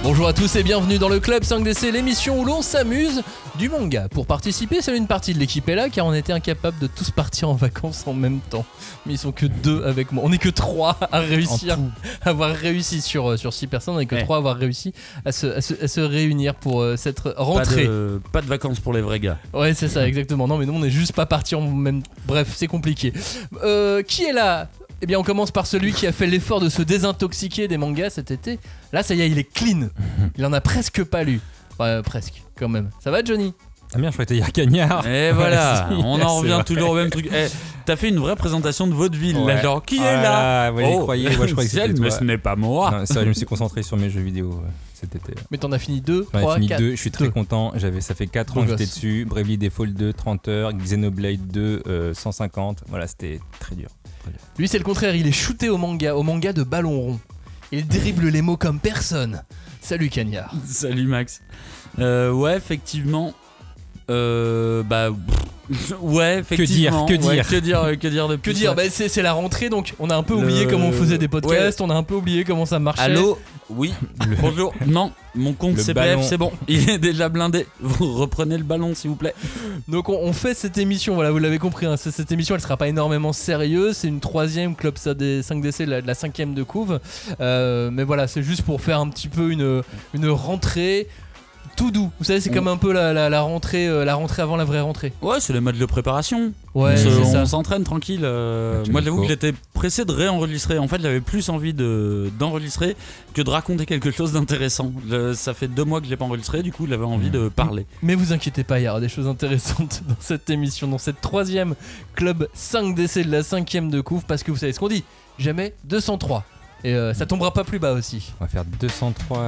Bonjour à tous et bienvenue dans le Club 5DC, l'émission où l'on s'amuse du manga. Pour participer, seule une partie de l'équipe est là car on était incapable de tous partir en vacances en même temps. Mais ils sont que 2 avec moi. On n'est que 3 à réussir, avoir réussi sur 6 personnes, on n'est que 3 à avoir réussi à se réunir pour cette rentrée. Pas de vacances pour les vrais gars. Ouais, c'est ça, exactement. Non, mais nous on n'est juste pas partis en même. Bref, c'est compliqué. Qui est là ? Eh bien, on commence par celui qui a fait l'effort de se désintoxiquer des mangas cet été. Là, ça y est, il est clean. Il en a presque pas lu. Enfin, presque, quand même. Ça va, Johnny ? Ah bien, je crois que t'es hier Cagnard. Et voilà, Si, on en revient vrai. toujours au même truc. T'as fait une vraie présentation de vaudeville, là, genre qui est là? Vous y croyez, moi je croyais que c'était mais toi. ce n'est pas moi. Non, ça, je me suis concentré sur mes jeux vidéo cet été. Mais t'en as fini 2, J'en ai 3, fini 4. 2, je suis très content. Ça fait 4 ans Beau que j'étais gosse. dessus. Bravely Default 2, 30 heures. Xenoblade 2, 150. Voilà, c'était très dur. Lui, c'est le contraire. Il est shooté au manga de ballon rond. Il dribble les mots comme personne. Salut, Cagnard. Salut Max. Ouais, effectivement. Ouais, effectivement. Que dire Que dire de Que plus, dire ? ouais. C'est la rentrée, donc on a un peu oublié comment on faisait des podcasts, on a un peu oublié comment ça marchait. Allô? Oui. Bonjour. Non, mon compte Le CPF, ballon. c'est bon. Il est déjà blindé. Vous reprenez le ballon, s'il vous plaît. Donc on fait cette émission, voilà, vous l'avez compris, hein, cette émission elle sera pas énormément sérieuse, c'est une 3ème Club 5DC, la 5ème de couve, mais voilà, c'est juste pour faire un petit peu une rentrée tout doux. Vous savez, c'est comme un peu la rentrée avant la vraie rentrée. Ouais, c'est le mode de préparation. Ouais, c'est on ça. s'entraîne tranquille. Moi, j'avoue que j'étais pressé de réenregistrer. En fait, j'avais plus envie d'enregistrer que de raconter quelque chose d'intéressant. Ça fait 2 mois que je l'ai pas enregistré, du coup, j'avais envie de parler. Mais vous inquiétez pas, il y aura des choses intéressantes dans cette émission, dans cette 3ème Club 5DC de la 5ème de couve, parce que vous savez ce qu'on dit, jamais 203. Et ça tombera pas plus bas aussi. On va faire 203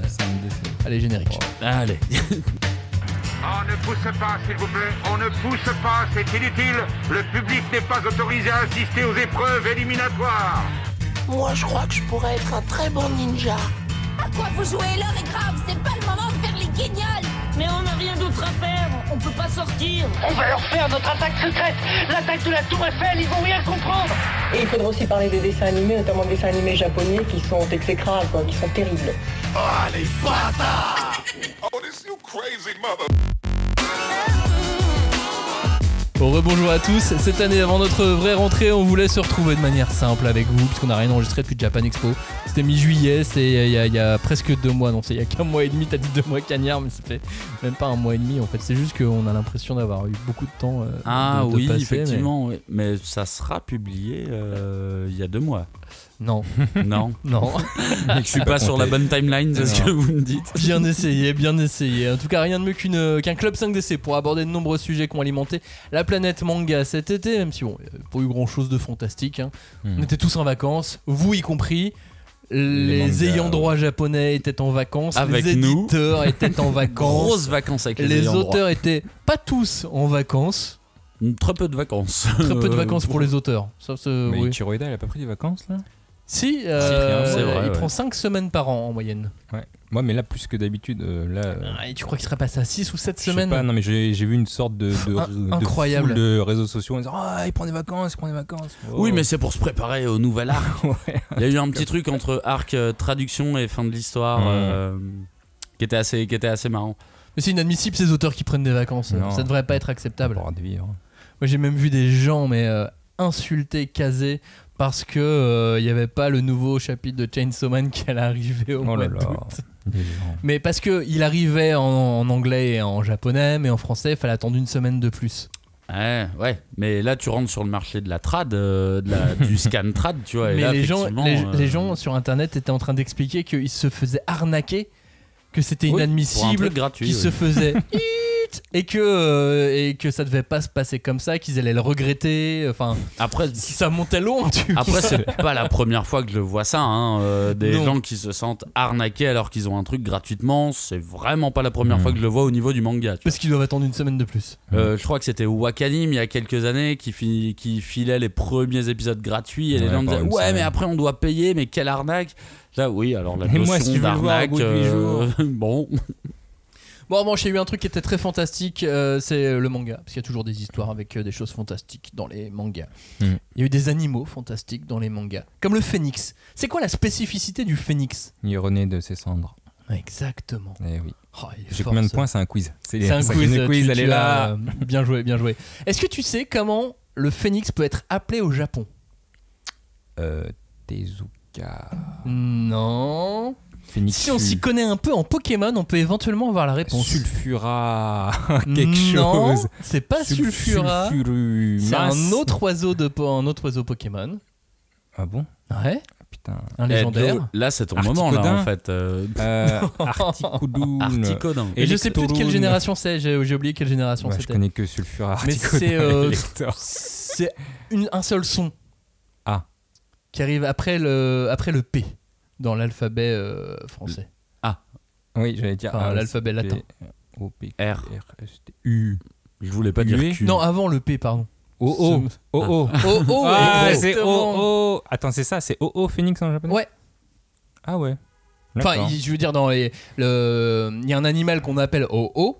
5DC. Allez, générique. Allez. On ne pousse pas, s'il vous plaît. On ne pousse pas, c'est inutile. Le public n'est pas autorisé à assister aux épreuves éliminatoires. Moi, je crois que je pourrais être un très bon ninja. À quoi vous jouez? L'heure est grave, c'est pas le moment de faire les guignols. Mais on n'a rien d'autre à faire, on peut pas sortir. On va leur faire notre attaque secrète, l'attaque de la Tour Eiffel, ils vont rien comprendre. Et il faudra aussi parler des dessins animés, notamment des dessins animés japonais qui sont exécrables, quoi, qui sont terribles. Bon, rebonjour à tous. Cette année, avant notre vraie rentrée, on voulait se retrouver de manière simple avec vous, puisqu'on n'a rien enregistré depuis Japan Expo. C'était mi-juillet, c'était il y a presque 2 mois. Non, c'est il y a qu'un mois et demi. T'as dit 2 mois, Cagnard, mais ça fait même pas un mois et demi. En fait, c'est juste qu'on a l'impression d'avoir eu beaucoup de temps. Ah de oui, passer, effectivement. Mais ça sera publié il y a 2 mois. Non, Non. non. Je suis pas sur la bonne timeline, c'est ce que vous me dites. Bien essayé, bien essayé. En tout cas, rien de mieux qu'un Club 5DC pour aborder de nombreux sujets qui ont alimenté la planète manga cet été, même si bon, il n'y avait pas eu grand chose de fantastique. Hein. On était tous en vacances, vous y compris. Les mangas, ayants droit japonais étaient en vacances, Avec les nous. éditeurs étaient en vacances, Grosses vacances avec les les ayants droit. auteurs étaient pas tous en vacances. Très peu de vacances. Très peu de vacances pour les auteurs. Ça, Mais oui. Ichiro Oda, il a pas pris des vacances là? Si, c'est vrai, il ouais. prend 5 semaines par an en moyenne. Ouais. Moi, mais là, plus que d'habitude, là. Et tu crois qu'il serait passé à 6 ou 7 Je sais semaines? pas, non mais j'ai vu une sorte de Incroyable. foule de réseaux sociaux en disant ah il prend des vacances, Oh. Oui, mais c'est pour se préparer au nouvel arc. Ouais. Il y a eu un petit truc entre arc traduction et fin de l'histoire qui était assez marrant. Mais c'est inadmissible ces auteurs qui prennent des vacances. Non. Ça devrait pas être acceptable. Pour de vivre. Moi j'ai même vu des gens insulter, caser parce que il y avait pas le nouveau chapitre de Chainsaw Man qui allait arriver au Oh mois là d'août. là. Les gens. Mais parce que il arrivait en anglais et en japonais, mais en français il fallait attendre une semaine de plus. Ouais, mais là tu rentres sur le marché de la trad, du scan trad, tu vois. Et Mais là, les gens effectivement, sur internet étaient en train d'expliquer qu'ils se faisaient arnaquer, que c'était oui, pour un inadmissible, truc gratuit, qu'ils oui. se faisaient et que ça devait pas se passer comme ça, qu'ils allaient le regretter. Enfin, Après, ça montait loin. après c'est pas la première fois que je vois ça. Des Non. gens qui se sentent arnaqués alors qu'ils ont un truc gratuitement, c'est vraiment pas la première fois que je le vois au niveau du manga. Tu vois. Parce qu'ils doivent attendre une semaine de plus. Je crois que c'était Wakanim il y a quelques années qui filait les premiers épisodes gratuits et les Ouais, gens par disaient exemple, ouais ça, mais ouais. après on doit payer, mais quelle arnaque. Là oui, alors la Et moi, notion si je veux le voir au d'arnaque, bout de 8 jours. bon. Bon, en revanche, il y a eu un truc qui était très fantastique, c'est le manga. Parce qu'il y a toujours des histoires avec des choses fantastiques dans les mangas. Il y a eu des animaux fantastiques dans les mangas. Comme le phénix. C'est quoi la spécificité du phénix ? Il renaît de ses cendres. Exactement. Eh oui. Oh, il est J'ai fort, combien de ça. points? C'est un quiz. C'est un quiz, elle est là. Bien joué, bien joué. Est-ce que tu sais comment le phénix peut être appelé au Japon? Tezuka. Non. Phénix. Si on s'y connaît un peu en Pokémon, on peut éventuellement avoir la réponse. Sulfura. Quelque Non, chose. c'est pas Sulfura. Sulfurumas. C'est un autre oiseau Pokémon. Ah bon? Ouais. Putain. Un légendaire. Joe, là, c'est ton moment, là, en fait. Articudoun. Articodin. Et je sais plus de quelle Electoroon. génération c'est. J'ai oublié quelle génération Ouais, je c'était. connais que Sulfura. Mais Articudoun, c'est un seul son. Ah. Qui arrive après le P dans l'alphabet français. Oui, j'allais dire. Enfin, l'alphabet latin. O, P, R. S, T, U. Je voulais pas dire UE. Q. Non, avant le P, pardon. O, O. O, O. Oh, Ah, c'est exactement. O, O. Attends, c'est ça, c'est O, O Phoenix en japonais? Ouais. Ah ouais. Enfin, D'accord. je veux dire, il y a un animal qu'on appelle O,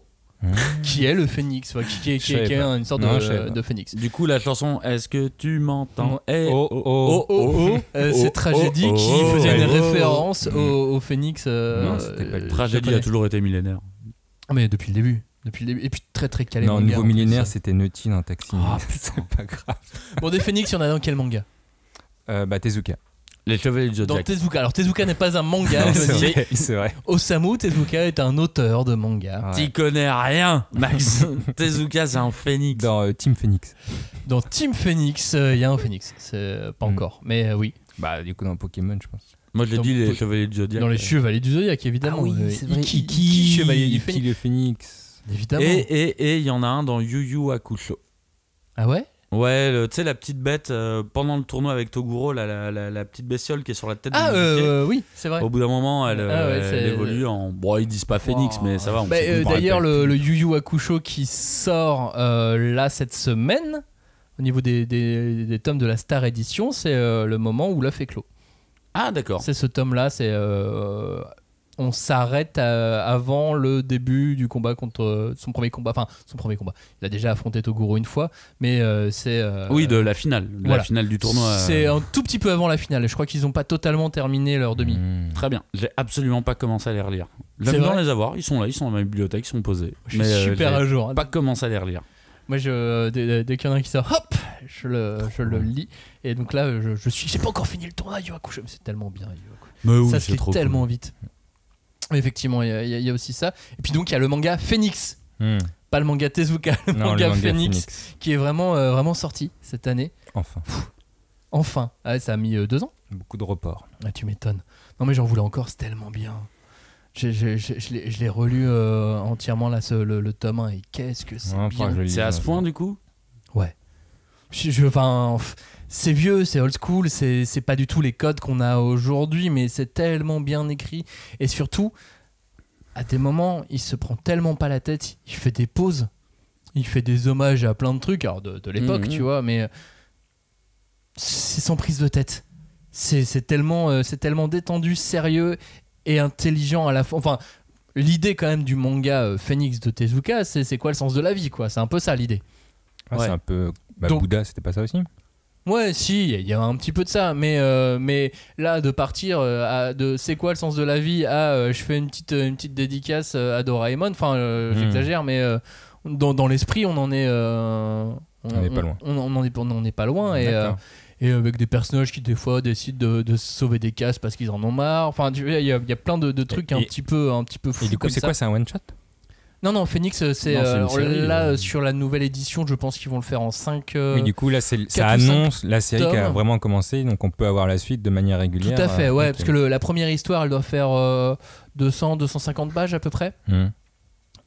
qui est le phénix, qui est une sorte de phénix. Du coup, la chanson Est-ce que tu m'entends? Cette tragédie qui faisait une référence au phénix. Non, c'était pas le Tragédie a toujours été millénaire. Mais depuis le début. Et puis très très calé. Non, au manga, niveau en plus. millénaire, c'était Naughty dans Taxi. Ah, c'est pas grave. Bon, des phénix, il y en a dans quel manga? Tezuka. Les Chevaliers du Dans Zodiac. Tezuka. Alors Tezuka n'est pas un manga. Non, je c'est dis. vrai, c'est vrai. Osamu Tezuka est un auteur de manga. Ouais. T'y connais rien, Max. Tezuka, c'est un phénix. Dans Team Phoenix. Dans Team Phoenix, il y a un phénix. C'est pas encore, mais oui. Bah, du coup, dans Pokémon, je pense. Moi, je l'ai Dans- dit, les Chevaliers du Zodiac. Dans les Chevaliers du Zodiac, évidemment. Iki, Iki, Chevalier du Iki Phénix. le Phénix. Évidemment. Et il y en a un dans Yu Yu Hakusho. Ah ouais? Ouais, tu sais, la petite bête pendant le tournoi avec Toguro, la petite bestiole qui est sur la tête Ah de Mickey. oui, c'est vrai. Au bout d'un moment, elle, Ah ouais, elle c'est- évolue en. Bon, ils disent pas Phoenix, mais ça va. On Bah, sait plus. d'ailleurs, le Yu Yu Hakusho qui sort là cette semaine, au niveau des tomes de la Star Edition, c'est le moment où l'œuf éclot. Ah, d'accord. C'est ce tome-là, c'est on s'arrête avant le début du combat contre son premier combat. Enfin, son premier combat. Il a déjà affronté Toguro une fois, mais c'est. Oui, de la finale. De voilà. la finale du tournoi. C'est un tout petit peu avant la finale. Je crois qu'ils n'ont pas totalement terminé leur demi. Très bien. J'ai absolument pas commencé à les relire. C'est J'aime bien vrai les avoir. Ils sont là, ils sont dans ma bibliothèque, ils sont posés. Je suis super à jour. Hein. Pas commencé à les relire. Moi, dès qu'il y en a un qui sort, hop, je le lis. Et donc là, j'ai pas encore fini le tournoi Yu Yu Hakusho, mais c'est tellement bien. Yu Yu Hakusho. Mais oui, Ça se c'est lit trop tellement cool. vite. Effectivement, il y a aussi ça. Et puis donc, il y a le manga Phoenix. Pas le manga Tezuka, le Non, manga le manga Phoenix, qui est vraiment sorti cette année. Enfin. Enfin. Ah, ça a mis 2 ans. Beaucoup de reports. Ah, tu m'étonnes. Non, mais j'en voulais encore, c'est tellement bien. Je l'ai relu entièrement là, le tome 1, et qu'est-ce que c'est bien. C'est à ce point, du coup? Ouais. Enfin, c'est vieux, c'est old school, c'est pas du tout les codes qu'on a aujourd'hui, mais c'est tellement bien écrit. Et surtout, à des moments, il se prend tellement pas la tête, il fait des pauses, il fait des hommages à plein de trucs, alors de l'époque, tu vois, mais c'est sans prise de tête. C'est tellement détendu, sérieux et intelligent à la fois. Enfin, l'idée quand même du manga Phoenix de Tezuka, c'est quoi le sens de la vie, quoi. C'est un peu ça l'idée. Ah, Ouais. c'est un peu. Donc- Bouddha, c'était pas ça aussi? Ouais, si, il y a un petit peu de ça, mais là, de partir de c'est quoi le sens de la vie à je fais une petite dédicace à Doraemon, enfin, j'exagère, mais dans l'esprit, on en est. On n'est pas loin. On en est pas loin, D'accord. et avec des personnages qui, des fois, décident de sauver des cases parce qu'ils en ont marre. Enfin, il y a plein de trucs un petit peu fous. Et du coup, comme c'est ça. quoi? C'est un one-shot? Non, Phoenix, c'est Non, c'est une série, là sur la nouvelle édition, je pense qu'ils vont le faire en 5. Oui, du coup, là, ça 4 ou 5 annonce la série qui a tomes. vraiment commencé, donc on peut avoir la suite de manière régulière. Tout à fait, ouais, ok. parce que la première histoire, elle doit faire 200-250 pages à peu près.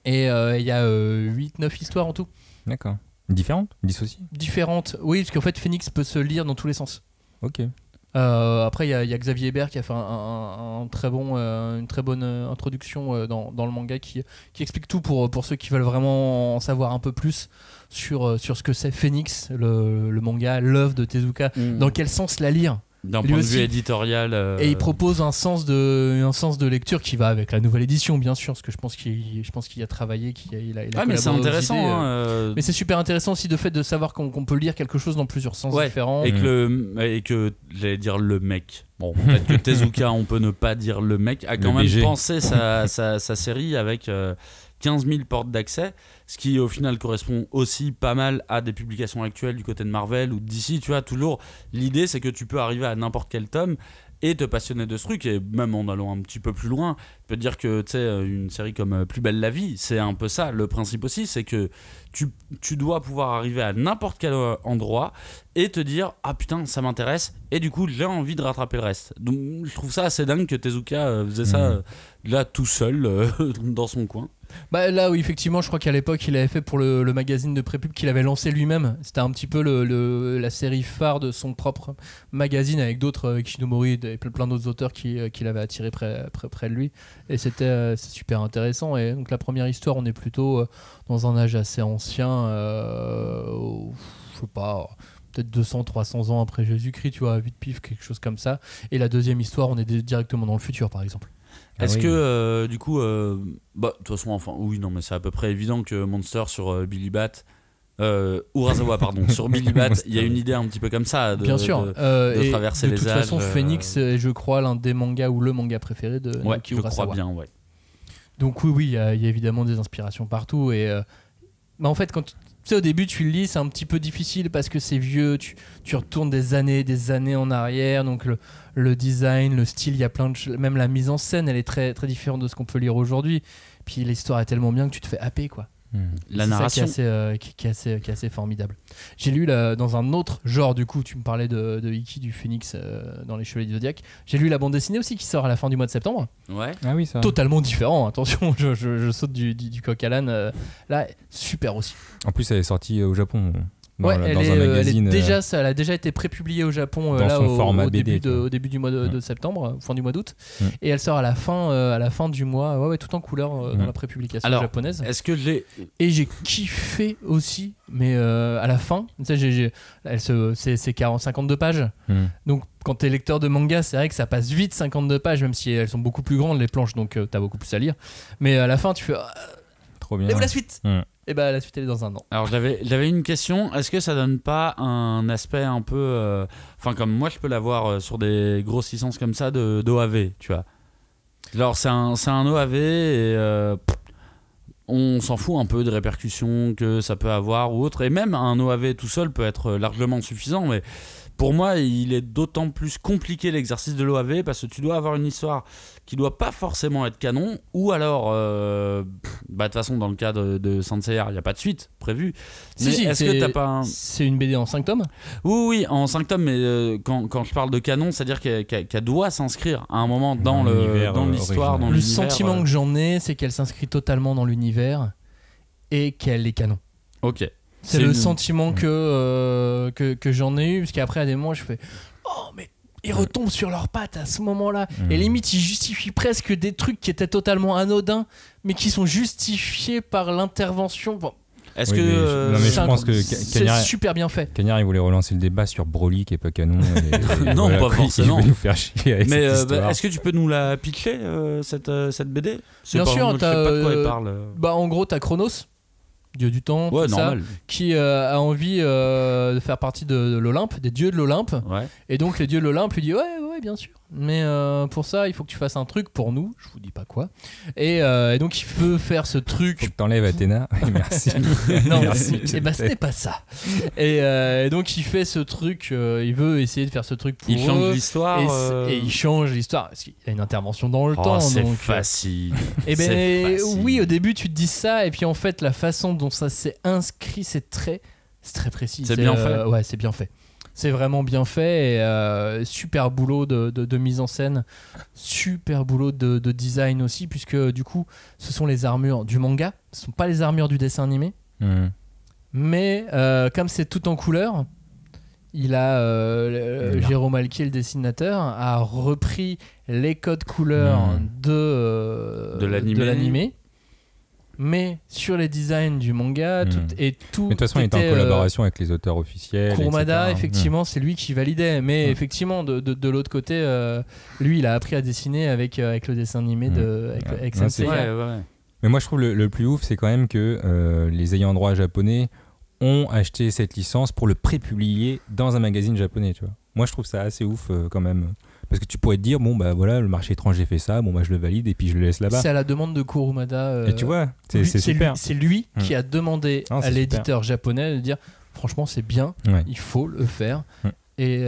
Et il y a 8-9 histoires en tout. D'accord. Différentes? Dissociées? Différentes. Oui, parce qu'en fait, Phoenix peut se lire dans tous les sens. Ok. Après, il y a Xavier Hébert qui a fait une très bonne introduction dans le manga qui explique tout pour ceux qui veulent vraiment en savoir un peu plus sur ce que c'est Phoenix, le manga, l'œuvre de Tezuka. Dans quel sens la lire? D'un Lui point de aussi. vue éditorial. Et il propose un sens de lecture qui va avec la nouvelle édition, bien sûr, parce que je pense qu'il y a travaillé, il a mais c'est collaboré aux intéressant. idées, Hein, Mais c'est super intéressant aussi de fait de savoir qu'on peut lire quelque chose dans plusieurs sens différents. Et que j'allais dire le mec. Bon, peut-être que Tezuka, on peut ne pas dire le mec, a quand même pensé sa série avec 15 000 portes d'accès, ce qui au final correspond aussi pas mal à des publications actuelles du côté de Marvel ou d'ici. Tu vois, toujours l'idée c'est que tu peux arriver à n'importe quel tome et te passionner de ce truc, et même en allant un petit peu plus loin, je peux te dire que tu sais, une série comme Plus belle la vie, c'est un peu ça. Le principe aussi, c'est que tu dois pouvoir arriver à n'importe quel endroit et te dire ah putain ça m'intéresse, et du coup j'ai envie de rattraper le reste. Donc je trouve ça assez dingue que Tezuka faisait ça là tout seul dans son coin. Bah là oui, effectivement, je crois qu'à l'époque il avait fait pour le magazine de prépub qu'il avait lancé lui-même. C'était un petit peu la série phare de son propre magazine, avec d'autres Kishinomori et plein d'autres auteurs qui l'avaient attiré près de lui, et c'est super intéressant. Et donc la première histoire, on est plutôt dans un âge assez ancien, je sais pas, peut-être 200-300 ans après Jésus-Christ, tu vois, vite pif, quelque chose comme ça. Et la deuxième histoire, on est directement dans le futur, par exemple. Est-ce que du coup, de toute façon, enfin, oui, non, mais c'est à peu près évident que Monster sur Billy Bat, Urasawa, pardon, sur Billy Bat, il y a une idée un petit peu comme ça, bien sûr, de traverser les âges. De toute façon, Phoenix est, je crois, l'un des mangas ou le manga préféré de Naoki Urasawa. Je crois bien, ouais. Donc oui, il y a évidemment des inspirations partout, et en fait, quand tu sais, au début, tu le lis, c'est un petit peu difficile parce que c'est vieux, tu retournes des années en arrière, donc le design, le style, il y a plein de choses, même la mise en scène, elle est très, très différente de ce qu'on peut lire aujourd'hui. Puis l'histoire est tellement bien que tu te fais happer, quoi. La narration qui est assez formidable. J'ai lu dans un autre genre, du coup, tu me parlais de Iki du Phoenix dans les Chevaliers du Zodiac. J'ai lu la bande dessinée aussi qui sort à la fin du mois de septembre. Ouais. Ah oui, ça. Totalement différent, attention, je saute du coq à l'âne. Là, super aussi. En plus, elle est sortie au Japon. Elle a déjà été prépubliée au Japon au début du mois de septembre, fin du mois d'août, et elle sort à la fin du mois, tout en couleur dans la prépublication japonaise. Est-ce que et j'ai kiffé aussi, mais à la fin, tu sais, c'est 52 pages. Donc quand t'es lecteur de manga, c'est vrai que ça passe vite 52 pages, même si elles sont beaucoup plus grandes les planches, donc t'as beaucoup plus à lire. Mais à la fin, tu fais trop bien. Et où la suite? Et bah la suite elle est dans un an. Alors j'avais une question, est-ce que ça donne pas un aspect un peu comme moi je peux l'avoir sur des grosses licences comme ça d'OAV, tu vois. Alors c'est un OAV et on s'en fout un peu des répercussions que ça peut avoir ou autre, et même un OAV tout seul peut être largement suffisant, mais pour moi, il est d'autant plus compliqué l'exercice de l'OAV parce que tu dois avoir une histoire qui doit pas forcément être canon, ou alors, de toute façon, dans le cas de Saint Seiya, il n'y a pas de suite prévue. Est-ce que t'as pas C'est une BD en 5 tomes ? Oui, en 5 tomes, mais quand je parle de canon, c'est-à-dire qu'elle doit s'inscrire à un moment dans l'histoire. Le sentiment que j'en ai, c'est qu'elle s'inscrit totalement dans l'univers et qu'elle est canon. Ok. C'est le sentiment que j'en ai eu, parce qu'après à des moments je fais oh mais ils retombent sur leurs pattes à ce moment-là, et limite ils justifient presque des trucs qui étaient totalement anodins mais qui sont justifiés par l'intervention. Est-ce je pense que c'est super bien fait. Cagnard il voulait relancer le débat sur Broly qui est pas canon. Non, pas forcément. Il veut nous faire chier avec mais cette histoire. est-ce que tu peux nous la pitcher cette BD? Bien sûr, je sais pas de quoi elle parle. En gros t'as Chronos, dieu du temps, ouais, tout ça, qui a envie de faire partie de l'Olympe, des dieux de l'Olympe. Ouais. Et donc les dieux de l'Olympe lui disent ouais bien sûr, mais pour ça il faut que tu fasses un truc pour nous, je vous dis pas quoi. Et donc il veut faire ce truc. Faut que t'enlèves Athéna. Merci. Non, merci. Ce n'est pas ça. Et donc il fait ce truc, il veut essayer de faire ce truc pour eux. Il change l'histoire. Et il change l'histoire parce qu'il y a une intervention dans le temps. C'est donc, facile. Oui, au début tu te dis ça, et puis en fait la façon dont ça s'est inscrit, c'est très précis. C'est bien fait. Ouais, c'est bien fait. C'est vraiment bien fait, et super boulot de mise en scène, super boulot de design aussi, puisque du coup ce sont les armures du manga, ce ne sont pas les armures du dessin animé, mais comme c'est tout en couleur, il a Jérôme Alquier, le dessinateur, a repris les codes couleurs de l'animé. mais sur les designs du manga, tout. Mais de toute façon, il était en collaboration avec les auteurs officiels. Kurumada, effectivement, c'est lui qui validait. Mais effectivement, de l'autre côté, lui, il a appris à dessiner avec le dessin animé avec Sensei. Mais moi, je trouve le plus ouf, c'est quand même que les ayants droit japonais ont acheté cette licence pour le prépublier dans un magazine japonais, tu vois. Moi, je trouve ça assez ouf quand même. Parce que tu pourrais te dire, bon, bah voilà, le marché étranger fait ça, bon, bah je le valide et puis je le laisse là-bas. C'est à la demande de Kurumada. Et tu vois, c'est super. C'est lui qui a demandé à l'éditeur japonais de dire, franchement, c'est bien, il faut le faire. Et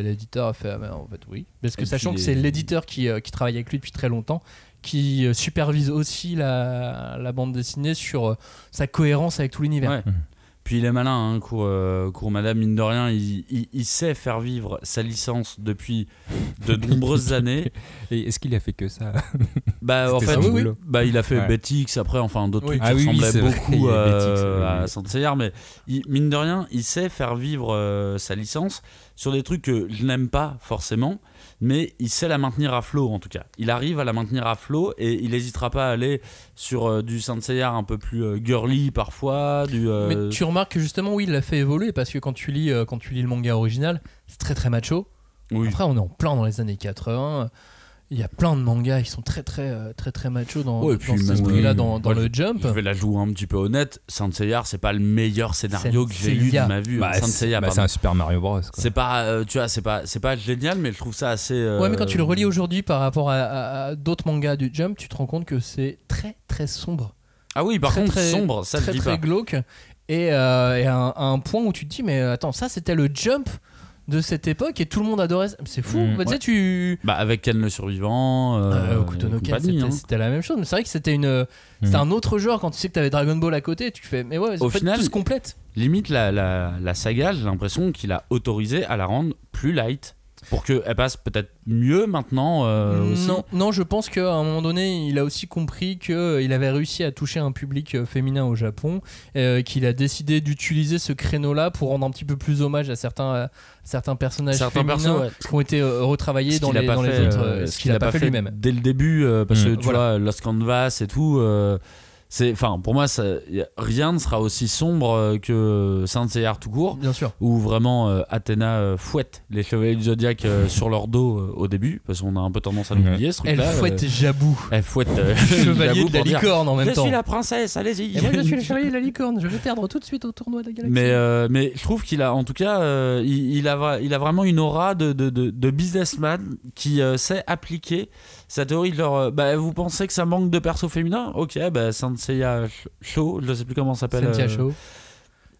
l'éditeur a fait, en fait, oui. Parce que sachant que c'est l'éditeur qui travaille avec lui depuis très longtemps, qui supervise aussi la bande dessinée sur sa cohérence avec tout l'univers. Ouais. Puis il est malin, hein, Kurumada, mine de rien, il sait faire vivre sa licence depuis de nombreuses années. Et est-ce qu'il a fait que ça? Bah en fait, bah, il a fait Betix, après, enfin d'autres trucs qui ressemblaient beaucoup à Saint-Seiya, mais mine de rien, il sait faire vivre sa licence sur des trucs que je n'aime pas forcément, mais il sait la maintenir à flot en tout cas. Il arrive à la maintenir à flot et il n'hésitera pas à aller sur du Saint-Seiya un peu plus girly parfois. Mais tu remarques que justement, oui, il l'a fait évoluer parce que quand tu lis le manga original, c'est très très macho. Oui. Après, on est en plein dans les années 80. Il y a plein de mangas qui sont très macho dans cet esprit-là, dans le Jump. Je vais la jouer un petit peu honnête. Saint-Seiya, c'est pas le meilleur scénario que j'ai lu de ma vie. Saint-Seiya, c'est un Super Mario Bros. Quoi. C'est pas, tu vois, c'est pas génial, mais je trouve ça assez. Ouais, mais quand tu le relis aujourd'hui par rapport à d'autres mangas du Jump, tu te rends compte que c'est très sombre. Ah oui, par contre, sombre, ça je dis pas. Très glauque. Et à un point où tu te dis, mais attends, ça c'était le Jump de cette époque et tout le monde adorait ça. C'est fou. Avec Ken le survivant, Kutonoken, c'était la même chose. Mais c'est vrai que c'était un autre genre quand tu sais que t'avais Dragon Ball à côté. Tu fais, mais ouais, au final, tout se complète. Limite, la saga, j'ai l'impression qu'il a autorisé à la rendre plus light. Pour qu'elle passe peut-être mieux maintenant aussi. Non, je pense qu'à un moment donné, il a aussi compris qu'il avait réussi à toucher un public féminin au Japon, qu'il a décidé d'utiliser ce créneau-là pour rendre un petit peu plus hommage à certains personnages féminins qui ont été retravaillés dans les autres. Ce qu'il n'a pas fait lui-même. Dès le début, parce que tu vois, Lost Canvas et tout... pour moi, rien ne sera aussi sombre que Saint-Seiya tout court. Bien sûr. Où vraiment Athéna fouette les chevaliers du Zodiac sur leur dos au début, parce qu'on a un peu tendance à l'oublier ce truc-là. Elle fouette Jabou. Elle fouette chevalier de la licorne en même temps. Je suis la princesse, allez-y. Et moi je suis le chevalier de la licorne, je vais perdre tout de suite au tournoi de la galaxie. Mais je trouve qu'il a, en tout cas, il a vraiment une aura de businessman qui sait appliquer sa théorie de leur. Vous pensez que ça manque de perso féminin? Ok, Saint-Seiya Show, je sais plus comment ça s'appelle. Saint-Seiya Show.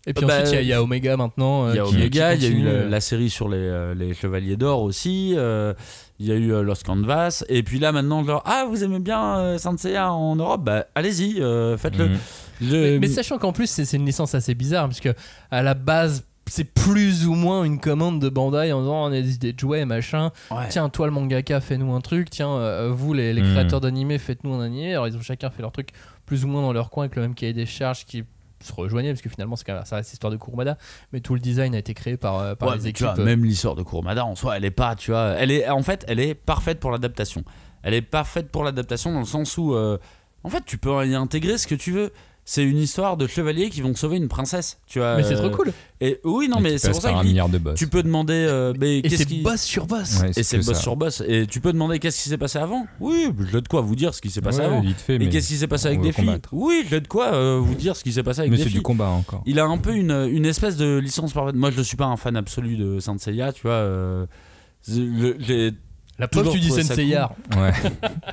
Et puis ensuite, il y a Omega maintenant. Il y a Omega, il y a eu la série sur les Chevaliers d'Or aussi. Il y a eu Lost Canvas. Et puis là, maintenant, vous aimez bien Saint-Seiya en Europe? Allez-y, faites-le. Mais sachant qu'en plus, c'est une licence assez bizarre, parce que à la base, c'est plus ou moins une commande de Bandai en disant on a des idées de jouets machin, tiens toi le mangaka fais-nous un truc, tiens vous les créateurs d'animé faites-nous un animé. Alors ils ont chacun fait leur truc plus ou moins dans leur coin avec le même cahier des charges qui se rejoignait, parce que finalement ça reste l'histoire de Kurumada, mais tout le design a été créé par les équipes. Tu vois, même l'histoire de Kurumada en soi elle est pas, tu vois, elle est parfaite pour l'adaptation. Elle est parfaite pour l'adaptation dans le sens où en fait tu peux y intégrer ce que tu veux. C'est une histoire de chevaliers qui vont sauver une princesse, tu vois. Mais c'est trop cool. Et oui, non, mais c'est pour ça que tu peux demander. Et c'est boss sur boss. Ouais, et c'est boss sur boss. Et tu peux demander qu'est-ce qui s'est passé avant. Oui, j'ai de quoi vous dire ce qui s'est passé avant. Et qu'est-ce qui s'est passé avec des filles. Oui, j'ai de quoi vous dire ce qui s'est passé avec des filles. Mais c'est du combat encore. Il a un peu une espèce de licence parfaite. Moi, je ne suis pas un fan absolu de Saint-Seiya, tu vois. La preuve, tu dis Senseiya. Cool. Ouais.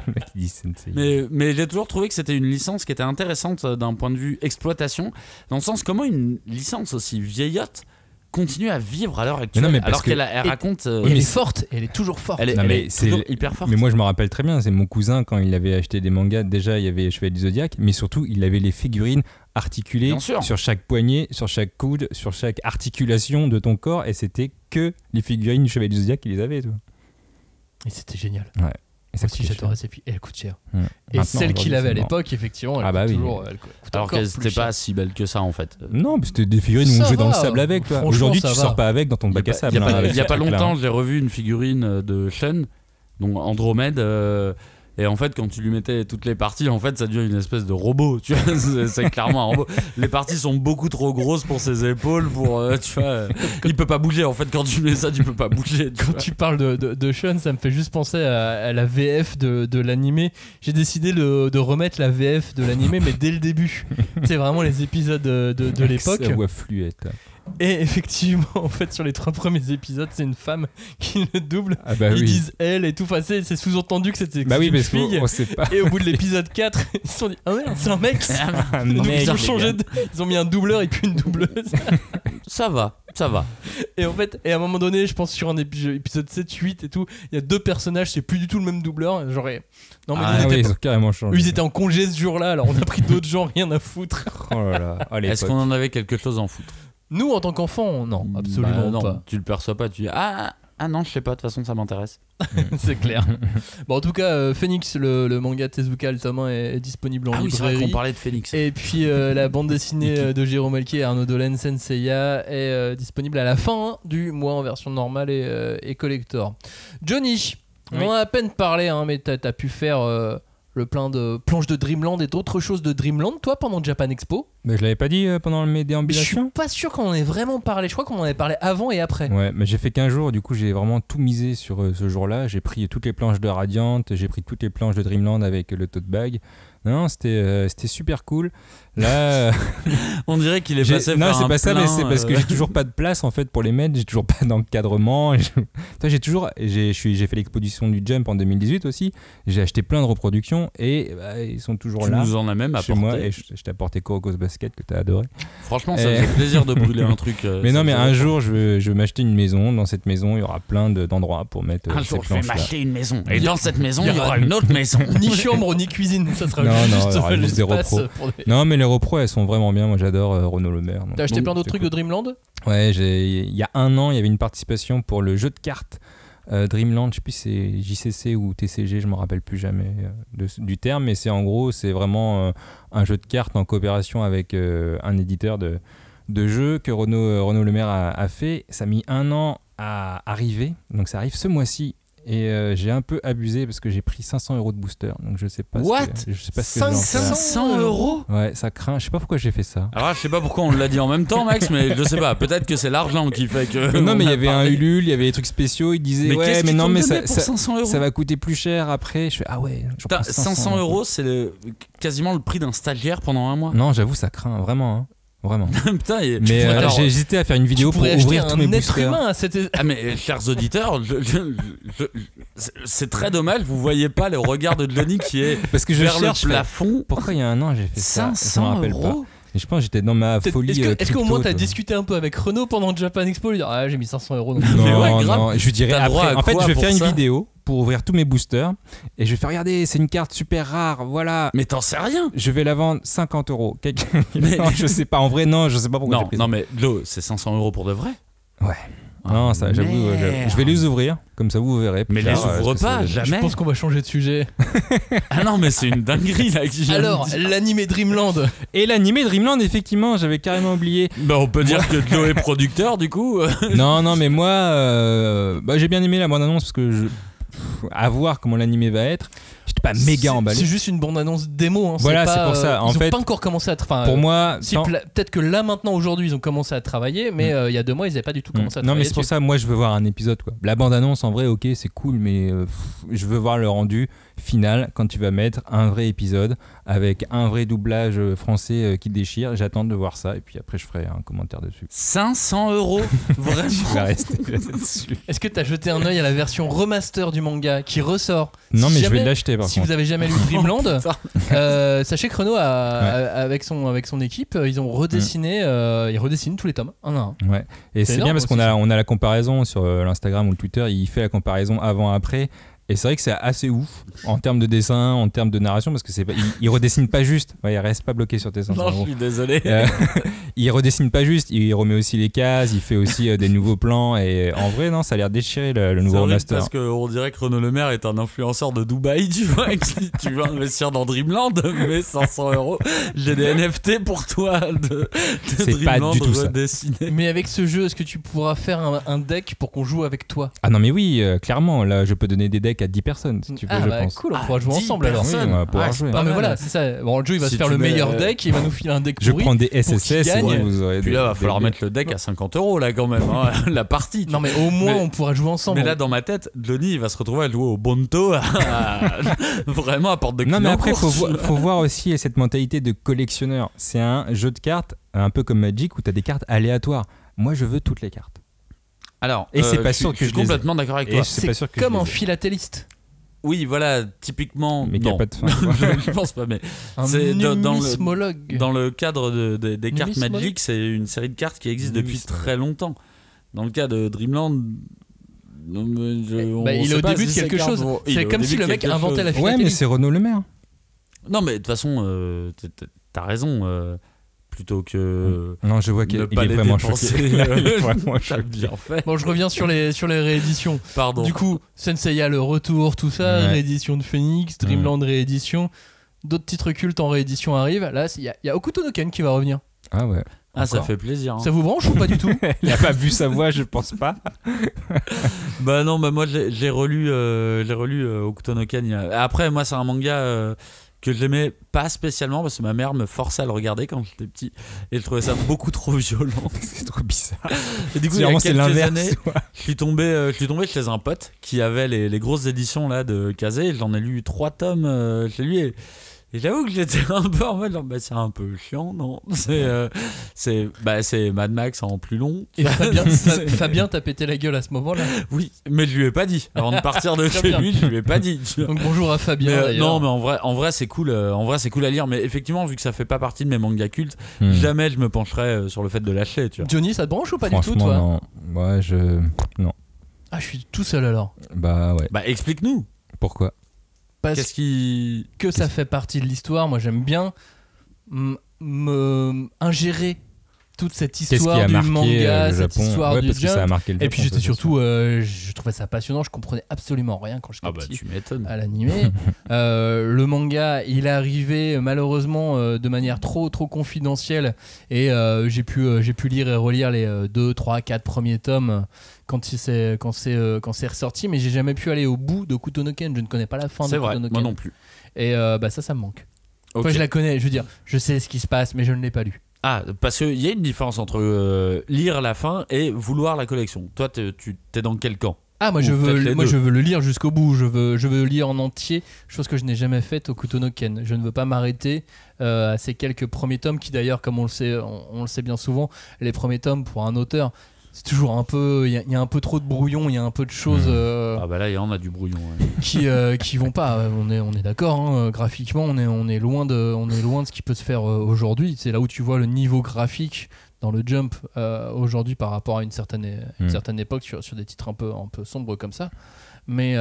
Le mec dit Senseiya. Mais j'ai toujours trouvé que c'était une licence qui était intéressante d'un point de vue exploitation, dans le sens comment une licence aussi vieillotte continue à vivre à l'heure actuelle, alors qu'elle raconte. Elle est forte, elle est toujours forte. Elle est toujours hyper forte. Mais moi je me rappelle très bien, c'est mon cousin quand il avait acheté des mangas, déjà il y avait Chevalier du Zodiac, mais surtout il avait les figurines articulées sur chaque poignet, sur chaque coude, sur chaque articulation de ton corps, et c'était que les figurines du Chevalier du Zodiac qui les avaient, toi. Et c'était génial. Ouais. Et ça aussi j'adorais ces filles. Et elle coûte cher. Et maintenant, celle qu'il avait à l'époque, effectivement, elle coûte toujours. Elle coûte alors qu'elle n'était pas si belle que ça en fait. Non, mais c'était des figurines où on jouait dans le sable avec. Aujourd'hui, tu sors pas avec dans ton bac à sable. Il y a pas longtemps, j'ai revu une figurine de Shun, donc Andromède. Et en fait, quand tu lui mettais toutes les parties, en fait, ça devient une espèce de robot. Tu vois, c'est clairement un robot. Les parties sont beaucoup trop grosses pour ses épaules. Tu vois, il peut pas bouger. En fait, quand tu mets ça, tu peux pas bouger. Quand tu parles de Sean, ça me fait juste penser à la VF de l'animé. J'ai décidé de remettre la VF de l'animé, mais dès le début. C'est vraiment les épisodes de l'époque. Sa voix fluette. Et effectivement, en fait, sur les 3 premiers épisodes, c'est une femme qui le double. Ah bah ils oui. disent elle et tout. Enfin, c'est sous-entendu que c'était Bah oui, une mais fille. on sait pas. Et au bout de l'épisode 4, ils se sont dit ah merde, c'est un mec. Donc, ils ont changé ils ont mis un doubleur et puis une doubleuse. Ça va. Et en fait, à un moment donné, je pense sur un épisode 7, 8 et tout, il y a 2 personnages, c'est plus du tout le même doubleur. Genre, non, mais ils ont carrément changé. ils étaient en congé ce jour-là, alors on a pris d'autres gens, rien à foutre. Oh là là. Oh, Est-ce qu'on en avait quelque chose à en foutre? Nous, en tant qu'enfants, non, absolument non, pas. Tu le perçois pas, tu dis ah non, je sais pas, de toute façon ça m'intéresse. C'est clair. Bon, en tout cas, Phoenix, le manga Tezuka, le tome 1 est disponible en librairie. C'est vrai qu'on parlait de Phoenix. Et puis la bande dessinée de Jérôme Alquier et Arnaud Dolen, Senseiya, est disponible à la fin du mois en version normale et collector. Johnny, on en a à peine parlé, mais t'as pu faire le plein de planches de Dreamland et d'autres choses de Dreamland, toi, pendant Japan Expo. Mais je l'avais pas dit pendant mes déambulations. Je suis pas sûr qu'on en ait vraiment parlé. Je crois qu'on en avait parlé avant et après. Ouais, mais j'ai fait qu'un jour, du coup j'ai vraiment tout misé sur ce jour-là. J'ai pris toutes les planches de Radiant, j'ai pris toutes les planches de Dreamland avec le tote bag. Non, c'était super cool. Là, on dirait qu'il est passé non, par c'est un pas ça, mais c'est plein, parce que j'ai toujours pas de place en fait pour les mettre. J'ai toujours pas d'encadrement. J'ai fait l'exposition du Jump en 2018 aussi. J'ai acheté plein de reproductions et ils sont toujours là. Tu nous en as même chez apporté. moi et je t'ai apporté Kurokos Basket que t'as adoré. Franchement, ça fait plaisir de brûler un truc. Mais non, mais un jour, je veux m'acheter une maison. Dans cette maison, il y aura plein d'endroits pour mettre un ces jour, je vais planches-là. m'acheter une maison. Et dans cette maison, il y aura une autre maison. Ni chambre, ni cuisine. Ça sera juste des repros. Non, mais les repros, elles sont vraiment bien. Moi, j'adore Renaud Le Maire. T'as acheté plein d'autres trucs de Dreamland ? Ouais, il y a un an, il y avait une participation pour le jeu de cartes Dreamland. Je sais plus si c'est JCC ou TCG, je me rappelle plus jamais du terme, mais c'est vraiment un jeu de cartes en coopération avec un éditeur de jeux que Renaud Le Maire a fait. Ça a mis 1 an à arriver, donc ça arrive ce mois-ci. Et j'ai un peu abusé parce que j'ai pris 500 € de booster, donc je sais pas. Je sais pas ce que 500 €. Ouais, ça craint. Je sais pas pourquoi j'ai fait ça. Alors je sais pas pourquoi on l'a dit en même temps, Max, mais je sais pas. Peut-être que c'est l'argent qui fait que. Non, mais il y avait un Ulule, il y avait des trucs spéciaux. Il disait ça va coûter plus cher après. Je fais 500 €, c'est quasiment le prix d'un stagiaire pendant 1 mois. Non, j'avoue, ça craint vraiment. Hein. Vraiment. Putain, mais j'ai hésité à faire une vidéo pour ouvrir tous mes boosters. Ah mais chers auditeurs, c'est très dommage, vous voyez pas le regard de Johnny qui est parce que vers le plafond. Pourquoi il y a 1 an j'ai fait 500 €? Je me rappelle pas. Et je pense que j'étais dans ma folie. Est-ce qu'au moins t'as discuté un peu avec Renaud pendant Japan Expo, lui dire j'ai mis 500 €. Non, je lui dirais après. En fait, je vais faire une vidéo pour ouvrir tous mes boosters et je vais faire regarder, c'est une carte super rare, voilà. Mais t'en sais rien. Je vais la vendre 50 €. Non, je sais pas. En vrai, non, je sais pas pourquoi j'ai pris ça. Non, mais c'est 500 € pour de vrai. Ouais. Non, ça, j'avoue, je vais les ouvrir, comme ça vous verrez. Mais les ouvre pas, jamais. Je pense qu'on va changer de sujet. Ah non, mais c'est une dinguerie là. Alors, l'animé Dreamland. Et l'animé Dreamland, effectivement, j'avais carrément oublié. Bah, on peut dire que Joe est producteur du coup. Non, mais moi, j'ai bien aimé la bande-annonce parce que à voir comment l'animé va être. J'étais pas méga emballé. C'est juste une bande-annonce démo. Voilà, c'est pour ça. Ils ont pas encore commencé à travailler. Pour moi, peut-être que là maintenant aujourd'hui ils ont commencé à travailler, mais il y a 2 mois ils n'avaient pas du tout commencé à travailler. Non, mais c'est pour ça. Moi, je veux voir un épisode quoi. La bande-annonce, en vrai, ok, c'est cool, mais je veux voir le rendu final quand tu vas mettre un vrai épisode avec un vrai doublage français qui déchire. J'attends de voir ça et puis après je ferai un commentaire dessus. 500 €, vraiment. Je vais rester dessus. Est-ce que tu as jeté un œil à la version remaster du manga qui ressort? Non, mais je vais l'acheter. Si vous avez jamais lu Dreamland, sachez que Renaud avec son équipe, ils ont redessiné, ils redessinent tous les tomes un à un. Ouais. Et c'est bien parce qu'on a la comparaison sur l'Instagram ou le Twitter. Il fait la comparaison avant-après. Et c'est vrai que c'est assez ouf en termes de dessin, en termes de narration, parce que il redessine pas juste. Ouais, il reste pas bloqué sur tes 500 €. Non, je suis désolé. Il redessine pas juste, il remet aussi les cases, il fait aussi des nouveaux plans. Et en vrai, non, ça a l'air déchiré le nouveau remaster. Parce qu'on dirait que Renaud Le Maire est un influenceur de Dubaï, tu vois. Si tu veux investir dans Dreamland, mais 500 €, j'ai des NFT pour toi de Dreamland redessiné. Mais avec ce jeu, est-ce que tu pourras faire un deck pour qu'on joue avec toi? Ah non, mais oui, clairement. Là, je peux donner des decks deck à 10 personnes, si tu veux, je pense. Cool, on pourra jouer ensemble alors. Oui, on va pouvoir jouer. Non mais voilà, c'est ça. Bon, Joe il va se faire le meilleur deck, il va nous filer un deck Je pourri. prends des SSS et vous aurez Puis là, il va falloir mettre le deck à 50 € là quand même, hein, la partie. Non mais au moins on pourra jouer ensemble. Mais là, dans ma tête, Johnny il va se retrouver à jouer au Bonto, vraiment à porte de client. Non mais après, faut voir aussi cette mentalité de collectionneur. C'est un jeu de cartes, un peu comme Magic, où tu as des cartes aléatoires. Moi, je veux toutes les cartes. Alors, et c'est pas sûr que je suis complètement d'accord avec toi. C'est comme un philatéliste. Oui, voilà, typiquement. Mais qu'il n'y a pas de fin. Je pense pas, mais c'est dans le cadre des cartes Magic, c'est une série de cartes qui existe depuis très longtemps. Dans le cas de Dreamland, il est au début de quelque chose. C'est comme si le mec inventait la philatélie. Ouais, mais c'est Renaud Le Maire. Non, mais de toute façon, t'as raison. Plutôt que non, je vois qu'il est vraiment choqué. Bien fait. Bon, je reviens sur les rééditions. Pardon. Du coup, Senseiya le retour, tout ça, réédition de Phoenix, Dreamland réédition, d'autres titres cultes en réédition arrivent. Là, il y a Hokuto no Ken qui va revenir. Ah ouais. Ah, ça fait plaisir. Hein. Ça vous branche ou pas du tout? Il a pas vu sa voix, je pense pas. Bah non, bah moi j'ai relu Hokuto no Ken. Après, moi c'est un manga que j'aimais pas spécialement parce que ma mère me forçait à le regarder quand j'étais petit et je trouvais ça beaucoup trop violent. C'est trop bizarre. Et du coup, il y a quelques années, je suis tombé chez un pote qui avait les grosses éditions là de Kazé. J'en ai lu 3 tomes chez lui et j'avoue que j'étais un peu en mode genre, c'est un peu chiant, non? C'est Mad Max en plus long. Et Fabien t'a pété la gueule à ce moment-là? Oui, mais je lui ai pas dit. Avant de partir de chez lui, je lui ai pas dit. Donc bonjour à Fabien. Non, mais en vrai c'est cool. À lire. Mais effectivement, vu que ça fait pas partie de mes mangas cultes, jamais je me pencherais sur le fait de lâcher. Tu vois. Johnny, ça te branche ou pas du tout, toi? Non. Ouais, non. Ah, je suis tout seul alors. Bah ouais. Bah explique-nous. Pourquoi? Que ça fait partie de l'histoire. Moi j'aime bien ingérer toute cette histoire du manga, cette histoire du Jump. Ça a marqué le Japon, et puis j'étais surtout, je trouvais ça passionnant. Je comprenais absolument rien quand j'étais petit tu m'étonnes. à l'animé. Le manga, il est arrivé malheureusement de manière trop confidentielle et j'ai pu lire et relire les 2, 3, 4 premiers tomes quand c'est ressorti, mais j'ai jamais pu aller au bout de Hokuto no Ken. Je ne connais pas la fin de Hokuto no Ken. Moi non plus. Et ça me manque. Okay. Enfin, je la connais, je veux dire, je sais ce qui se passe, mais je ne l'ai pas lu. Ah, parce qu'il y a une différence entre lire la fin et vouloir la collection. Toi, tu t'es dans quel camp? Ah, moi je veux le lire jusqu'au bout. Je veux le lire en entier, chose que je n'ai jamais faite au Hokuto no Ken. Je ne veux pas m'arrêter à ces quelques premiers tomes qui d'ailleurs, comme on le sait bien souvent, les premiers tomes pour un auteur, c'est toujours un peu, il y a un peu trop de brouillon, il y a un peu de choses ah bah là il y en a du brouillon qui vont pas. On est d'accord, hein, graphiquement on est loin de ce qui peut se faire aujourd'hui. C'est là où tu vois le niveau graphique dans le Jump aujourd'hui par rapport à une certaine époque sur des titres un peu sombres comme ça. Mais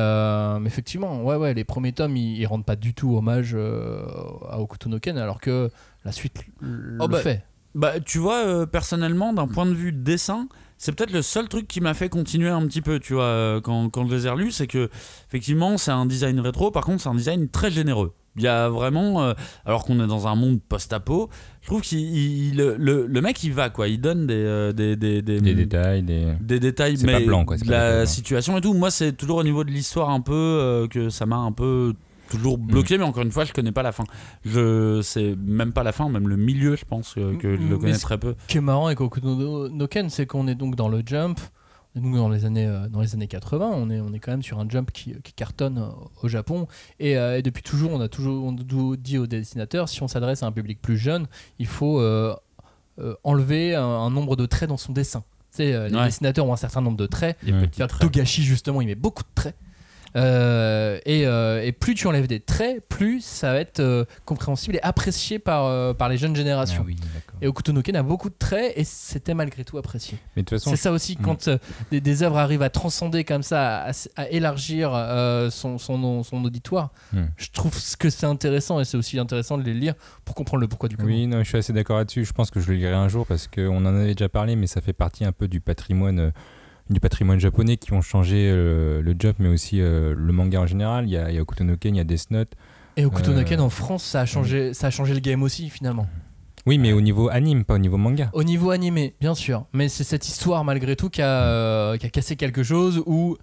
effectivement, ouais, les premiers tomes ils rendent pas du tout hommage à Hokuto no Ken, alors que la suite le fait. Bah tu vois, personnellement d'un point de vue dessin, c'est peut-être le seul truc qui m'a fait continuer un petit peu, tu vois, quand je les ai relus, c'est que effectivement c'est un design rétro, par contre c'est un design très généreux. Il y a vraiment, alors qu'on est dans un monde post-apo, je trouve que le mec il va quoi, il donne des détails, c'est mais pas blanc, quoi, c'est la situation et tout. Moi c'est toujours au niveau de l'histoire un peu que ça m'a un peu toujours bloqué, mais encore une fois je connais pas la fin. Je sais même pas la fin, même le milieu je pense que je le connais très peu. Ce qui est marrant avec Hokuto no Ken, c'est qu'on est donc dans le Jump. Nous, dans les années 80, on est quand même sur un Jump qui cartonne au Japon. Et depuis toujours, on a dit aux dessinateurs, si on s'adresse à un public plus jeune, il faut enlever un nombre de traits dans son dessin. Les dessinateurs ont un certain nombre de traits. Togashi, justement, il met beaucoup de traits. Et plus tu enlèves des traits, plus ça va être compréhensible et apprécié par les jeunes générations. Ah oui, et Hokuto no Ken a beaucoup de traits et c'était malgré tout apprécié. Mais de toute façon, c'est ça aussi quand des œuvres arrivent à transcender comme ça, à élargir son auditoire. Je trouve que c'est intéressant et c'est aussi intéressant de les lire pour comprendre le pourquoi du comment. Oui, non, je suis assez d'accord là-dessus. Je pense que je le lirai un jour parce qu'on en avait déjà parlé, mais ça fait partie un peu du patrimoine japonais qui ont changé le Jump, mais aussi le manga en général. Il y a Hokuto no Ken, il y a Death Note. Et Hokuto no Ken en France, ça a changé le game aussi finalement. Oui, mais au niveau anime, pas au niveau manga. Au niveau animé, bien sûr. Mais c'est cette histoire malgré tout qui a cassé quelque chose ou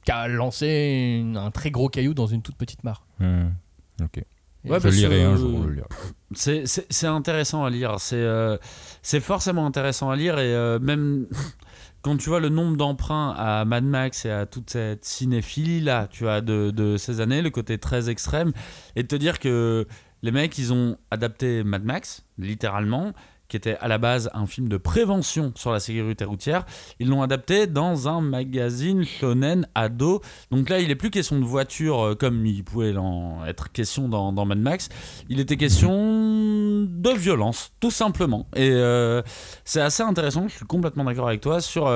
qui a lancé un très gros caillou dans une toute petite mare. Ok. Ouais, je lirai un jour. C'est intéressant à lire. C'est forcément intéressant à lire et même quand tu vois le nombre d'emprunts à Mad Max et à toute cette cinéphilie là, tu vois, de ces années, le côté très extrême, et de te dire que les mecs, ils ont adapté Mad Max, littéralement, qui était à la base un film de prévention sur la sécurité routière. Ils l'ont adapté dans un magazine shonen ado. Donc là, il n'est plus question de voiture comme il pouvait en être question dans Mad Max. Il était question de violence, tout simplement. Et c'est assez intéressant, je suis complètement d'accord avec toi, sur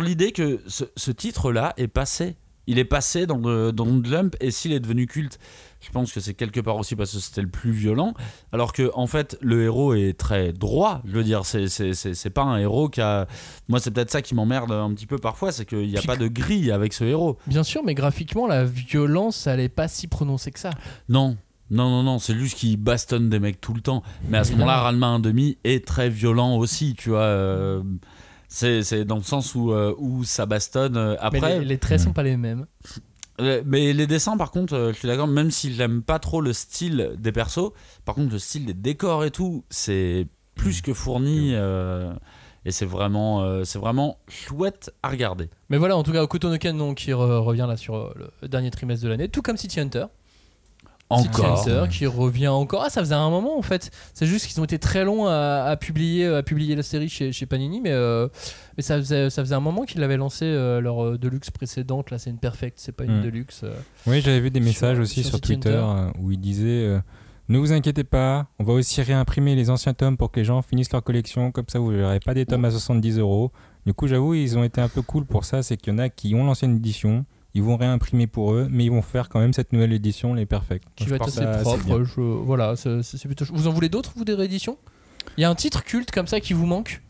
l'idée que ce titre-là est passé. Il est passé dans le lump, et s'il est devenu culte, je pense que c'est quelque part aussi parce que c'était le plus violent, alors que en fait le héros est très droit. Je veux dire, c'est pas un héros qui a... Moi, c'est peut-être ça qui m'emmerde un petit peu parfois, c'est qu'il n'y a pas de grille avec ce héros. Bien sûr, mais graphiquement, la violence, elle est pas si prononcée que ça. Non, c'est juste qu'il bastonne des mecs tout le temps. Mais à ce moment-là, Ranma 1/2 est très violent aussi, tu vois. C'est dans le sens où ça bastonne. Après, mais les traits sont pas les mêmes. Mais les dessins, par contre, je suis d'accord, même si j'aime pas trop le style des persos, par contre, le style des décors et tout, c'est plus que fourni. Et c'est vraiment chouette à regarder. Mais voilà, en tout cas, Hokuto no Ken qui revient là sur le dernier trimestre de l'année, tout comme City Hunter. Encore. City Hunter qui revient encore. Ah, ça faisait un moment en fait. C'est juste qu'ils ont été très longs à publier la série chez Panini, mais ça faisait un moment qu'ils l'avaient lancé leur Deluxe précédente. Là, c'est une Perfect, c'est pas une Deluxe. Oui, j'avais vu des messages aussi sur Twitter où ils disaient ne vous inquiétez pas, on va aussi réimprimer les anciens tomes pour que les gens finissent leur collection, comme ça vous n'aurez pas des tomes à 70€. Du coup, j'avoue, ils ont été un peu cool pour ça. C'est qu'il y en a qui ont l'ancienne édition. Ils vont réimprimer pour eux, mais ils vont faire quand même cette nouvelle édition, les Perfect. Qui va être assez propre. Voilà, c'est plutôt... Vous en voulez d'autres, vous, des rééditions ? Il y a un titre culte comme ça qui vous manque ?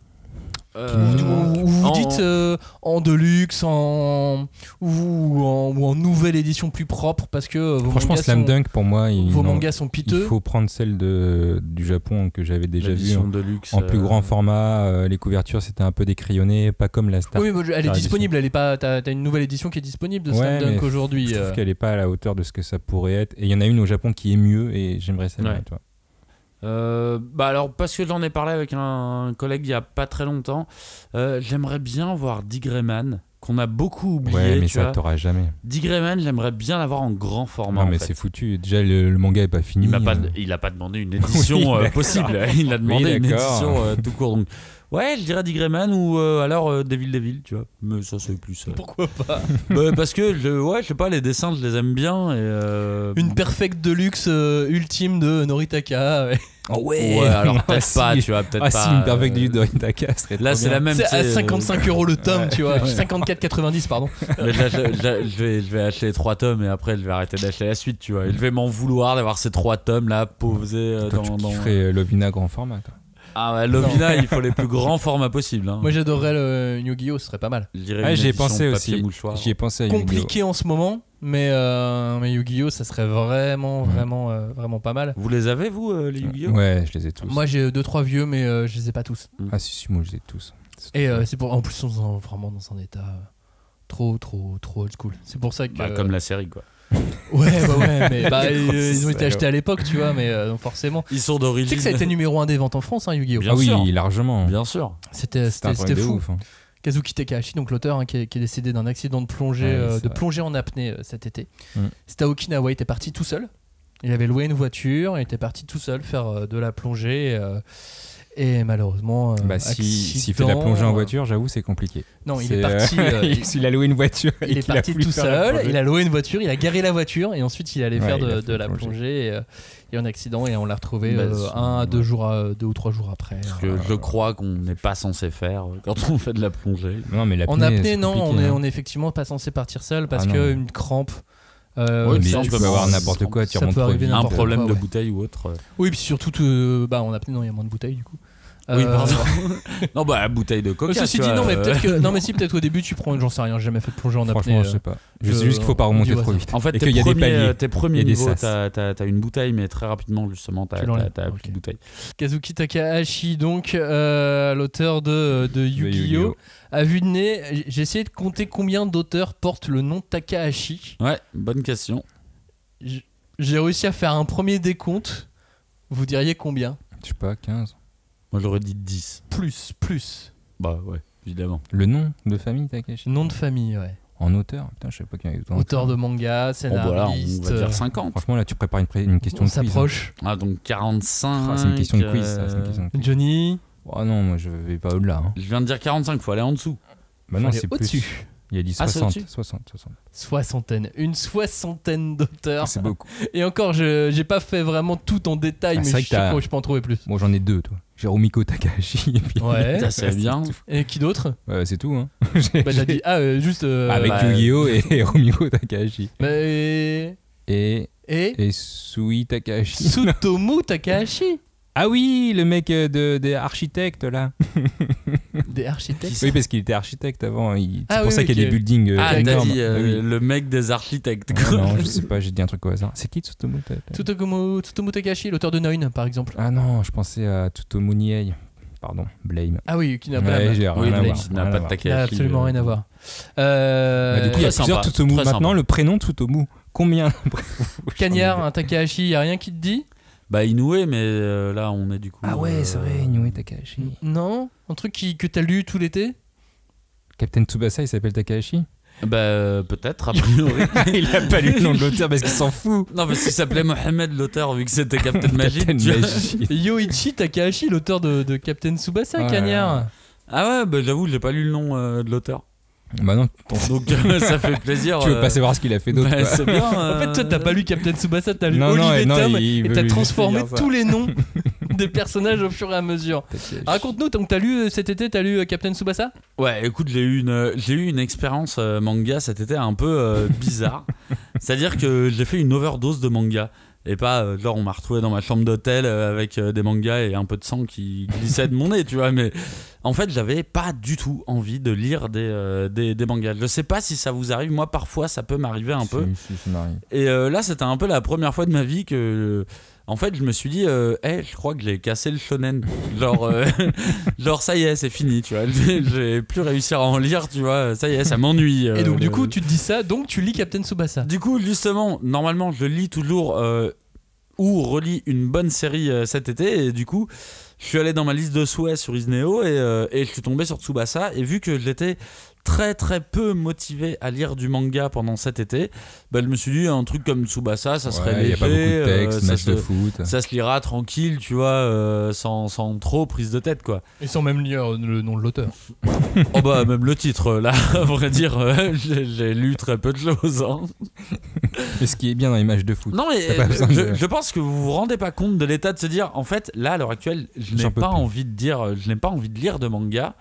Où vous dites en Deluxe, ou en nouvelle édition plus propre, parce que vos franchement, mangas Slam Dunk, pour moi, vos mangas sont piteux. Il faut prendre celle du Japon que j'avais déjà vue en plus grand format. Les couvertures, c'était un peu décrayonné, pas comme la Star. Oui, mais elle est disponible. Elle est pas. T'as une nouvelle édition qui est disponible de Slam Dunk aujourd'hui. Je trouve qu'elle est pas à la hauteur de ce que ça pourrait être. Et il y en a une au Japon qui est mieux, et j'aimerais celle-là, toi. Alors parce que j'en ai parlé avec un collègue il y a pas très longtemps, j'aimerais bien voir Dick Grayman, qu'on a beaucoup oublié. Ouais, mais ça t'auras jamais. Dick Grayman, j'aimerais bien l'avoir en grand format. Non, mais c'est foutu. Déjà, le manga est pas fini. Il a pas demandé une édition possible. Il a demandé une édition tout court. Donc, ouais, je dirais Dick Grayman ou alors Devil, tu vois. Mais ça, c'est plus. Pourquoi pas parce que je sais pas, les dessins, je les aime bien. Et une Perfect Deluxe ultime de Noritaka. Ouais, alors peut-être pas, tu vois, peut-être pas. Si, une Perfect Deluxe de Noritaka serait là, c'est la même. C'est à 55€ le tome, tu vois. 54,90, pardon. Mais là, je vais acheter les 3 tomes et après, je vais arrêter d'acheter la suite, tu vois. Et je vais m'en vouloir d'avoir ces 3 tomes là posés dans. Tu ferais Lovina grand format, toi. Ah ouais, Lovina, il faut les plus grands formats possibles. Hein. Moi, j'adorerais le Yu-Gi-Oh, ce serait pas mal. J'y ai pensé aussi. J'y ai pensé à Yu-Gi-Oh. Compliqué en ce moment, mais Yu-Gi-Oh, ça serait vraiment pas mal. Vous les avez, vous, les Yu-Gi-Oh ? Ouais, je les ai tous. Moi, j'ai 2-3 vieux, mais je les ai pas tous. Ah si, moi, je les ai tous. Et c'est pour... En plus, on est vraiment dans un état trop old school. C'est pour ça que... comme la série, quoi. Ouais, mais ils ont été achetés à l'époque, tu vois, mais forcément. Ils sont d'origine. Tu sais que ça a été numéro 1 des ventes en France, Yu-Gi-Oh. Ah oui, largement. Bien sûr. C'était fou. Ouf, hein. Kazuki Takahashi, donc l'auteur qui est décédé d'un accident de plongée en apnée cet été. C'était à Okinawa, il était parti tout seul. Il avait loué une voiture, il était parti tout seul faire de la plongée. Et malheureusement, s'il fait de la plongée en voiture, j'avoue, c'est compliqué. Non, il est parti. S'il a loué une voiture, il est parti tout seul. Il a loué une voiture, il a garé la voiture et ensuite il allait faire de la plongée. Et un accident et on l'a retrouvé 2 ou 3 jours après. Parce que je crois qu'on n'est pas censé faire quand on fait de la plongée. Non, mais en apnée, non, on est effectivement pas censé partir seul parce qu'une crampe. Mais tu peux avoir n'importe quoi, tu remontes trop vite. Un problème de bouteille ou autre. Oui, puis surtout, en apnée, non, il y a moins de bouteilles du coup. Oui, pardon. Non, bah, bouteille de coca. Ceci dit, non, mais peut-être que. Non, mais si, peut-être au début, tu prends. J'en sais rien, j'ai jamais fait de plongée en apnée. Franchement, je sais pas. Je sais juste qu'il faut pas remonter trop vite. En fait, tes premiers niveaux, t'as une bouteille, mais très rapidement, justement, t'as plus de bouteille. Kazuki Takahashi, donc, l'auteur de Yu-Gi-Oh! À vue de nez, j'ai essayé de compter combien d'auteurs portent le nom Takahashi. Ouais, bonne question. J'ai réussi à faire un premier décompte. Vous diriez combien? Je sais pas, 15. Moi, j'aurais dit 10. Plus. Bah ouais, évidemment. Le nom de famille Takahashi? Nom de famille, ouais. En auteur? Putain, je sais pas qu'il y a auteur de manga, scénariste. On va dire 50. Franchement, là, tu prépares une question de quiz. On s'approche. Ah, donc 45. C'est une question de quiz, ça. Johnny? Oh non, moi, je vais pas au-delà. Je viens de dire 45, faut aller en dessous. Bah non, c'est plus. Au-dessus. Il a dit 60. 60. Soixantaine. Une soixantaine d'auteurs. C'est beaucoup. Et encore, j'ai pas fait vraiment tout en détail, mais je suis sûr que je peux en trouver plus. Bon, j'en ai 2, toi. J'ai Rumiko Takahashi. Et puis ouais, ça c'est bien. Et qui d'autre? Ouais, c'est tout. Hein. Bah, t'as dit, juste. Avec Yu-Gi-Oh! Et Rumiko Takahashi. Et Sui Takahashi. Tsutomu Takahashi. Ah oui, le mec des architectes là. Des architectes? Oui, parce qu'il était architecte avant. C'est pour ça oui, qu'il y a des buildings énormes. T'as dit le mec des architectes. Non, je sais pas, j'ai dit un truc au hasard. C'est qui Tsutomu Takahashi, l'auteur de Noin par exemple? Ah non, je pensais à Tsutomu Niei. Pardon, Blame. Ah oui, qui n'a pas n'a pas de Takahashi. N'a absolument rien à voir. Du coup, il y a plusieurs Tsutomu. Maintenant, le prénom Tsutomu. Combien? Cagnard, un Takahashi, y a rien qui te dit? Bah Inoue, mais là on est du coup. Ah ouais, c'est vrai, Inoue Takahashi. Non, un truc que t'as lu tout l'été? Captain Tsubasa, il s'appelle Takahashi? Bah peut-être, a priori. Il a pas lu le nom de l'auteur parce qu'il s'en fout. Non, parce qu'il s'appelait Mohamed l'auteur, vu que c'était Captain Magic. Yoichi Takahashi, l'auteur de Captain Tsubasa, Cagnard. Ah ouais, bah j'avoue, j'ai pas lu le nom de l'auteur. Bah non. Donc ça fait plaisir. Tu veux pas savoir ce qu'il a fait d'autre? Bah, c'est bien. En fait, toi, t'as pas lu Captain Tsubasa, t'as lu Olivier Tom et t'as transformé tous les noms des personnages au fur et à mesure. Raconte-nous, donc cet été, t'as lu Captain Tsubasa? Ouais, écoute, j'ai eu une expérience manga cet été un peu bizarre. C'est-à-dire que j'ai fait une overdose de manga. Et pas genre on m'a retrouvé dans ma chambre d'hôtel avec des mangas et un peu de sang qui glissait de mon nez, tu vois. Mais en fait, j'avais pas du tout envie de lire des mangas. Je sais pas si ça vous arrive, moi parfois ça peut m'arriver un peu. Ça m'arrive. Et là, c'était un peu la première fois de ma vie que. En fait, je me suis dit, je crois que j'ai cassé le shonen. Genre, ça y est, c'est fini, tu vois. J'ai plus réussi à en lire, tu vois. Ça y est, ça m'ennuie. Et donc, du coup, tu te dis ça, donc tu lis Captain Tsubasa. Du coup, justement, normalement, je lis toujours ou relis une bonne série cet été. Et du coup, je suis allé dans ma liste de souhaits sur Isneo et je suis tombé sur Tsubasa. Et vu que j'étais très très peu motivé à lire du manga pendant cet été, bah, je me suis dit un truc comme Tsubasa, ça serait léger, y a pas beaucoup de texte, match de foot. Ça se lira tranquille, tu vois, sans trop prise de tête, quoi. Et sans même lire le nom de l'auteur. Oh bah même le titre, là, à vrai dire, j'ai lu très peu de choses. Hein. Mais ce qui est bien dans les matchs de foot. Non mais je pense que vous vous rendez pas compte de l'état de se dire, en fait, là à l'heure actuelle, je n'ai pas envie de lire de manga.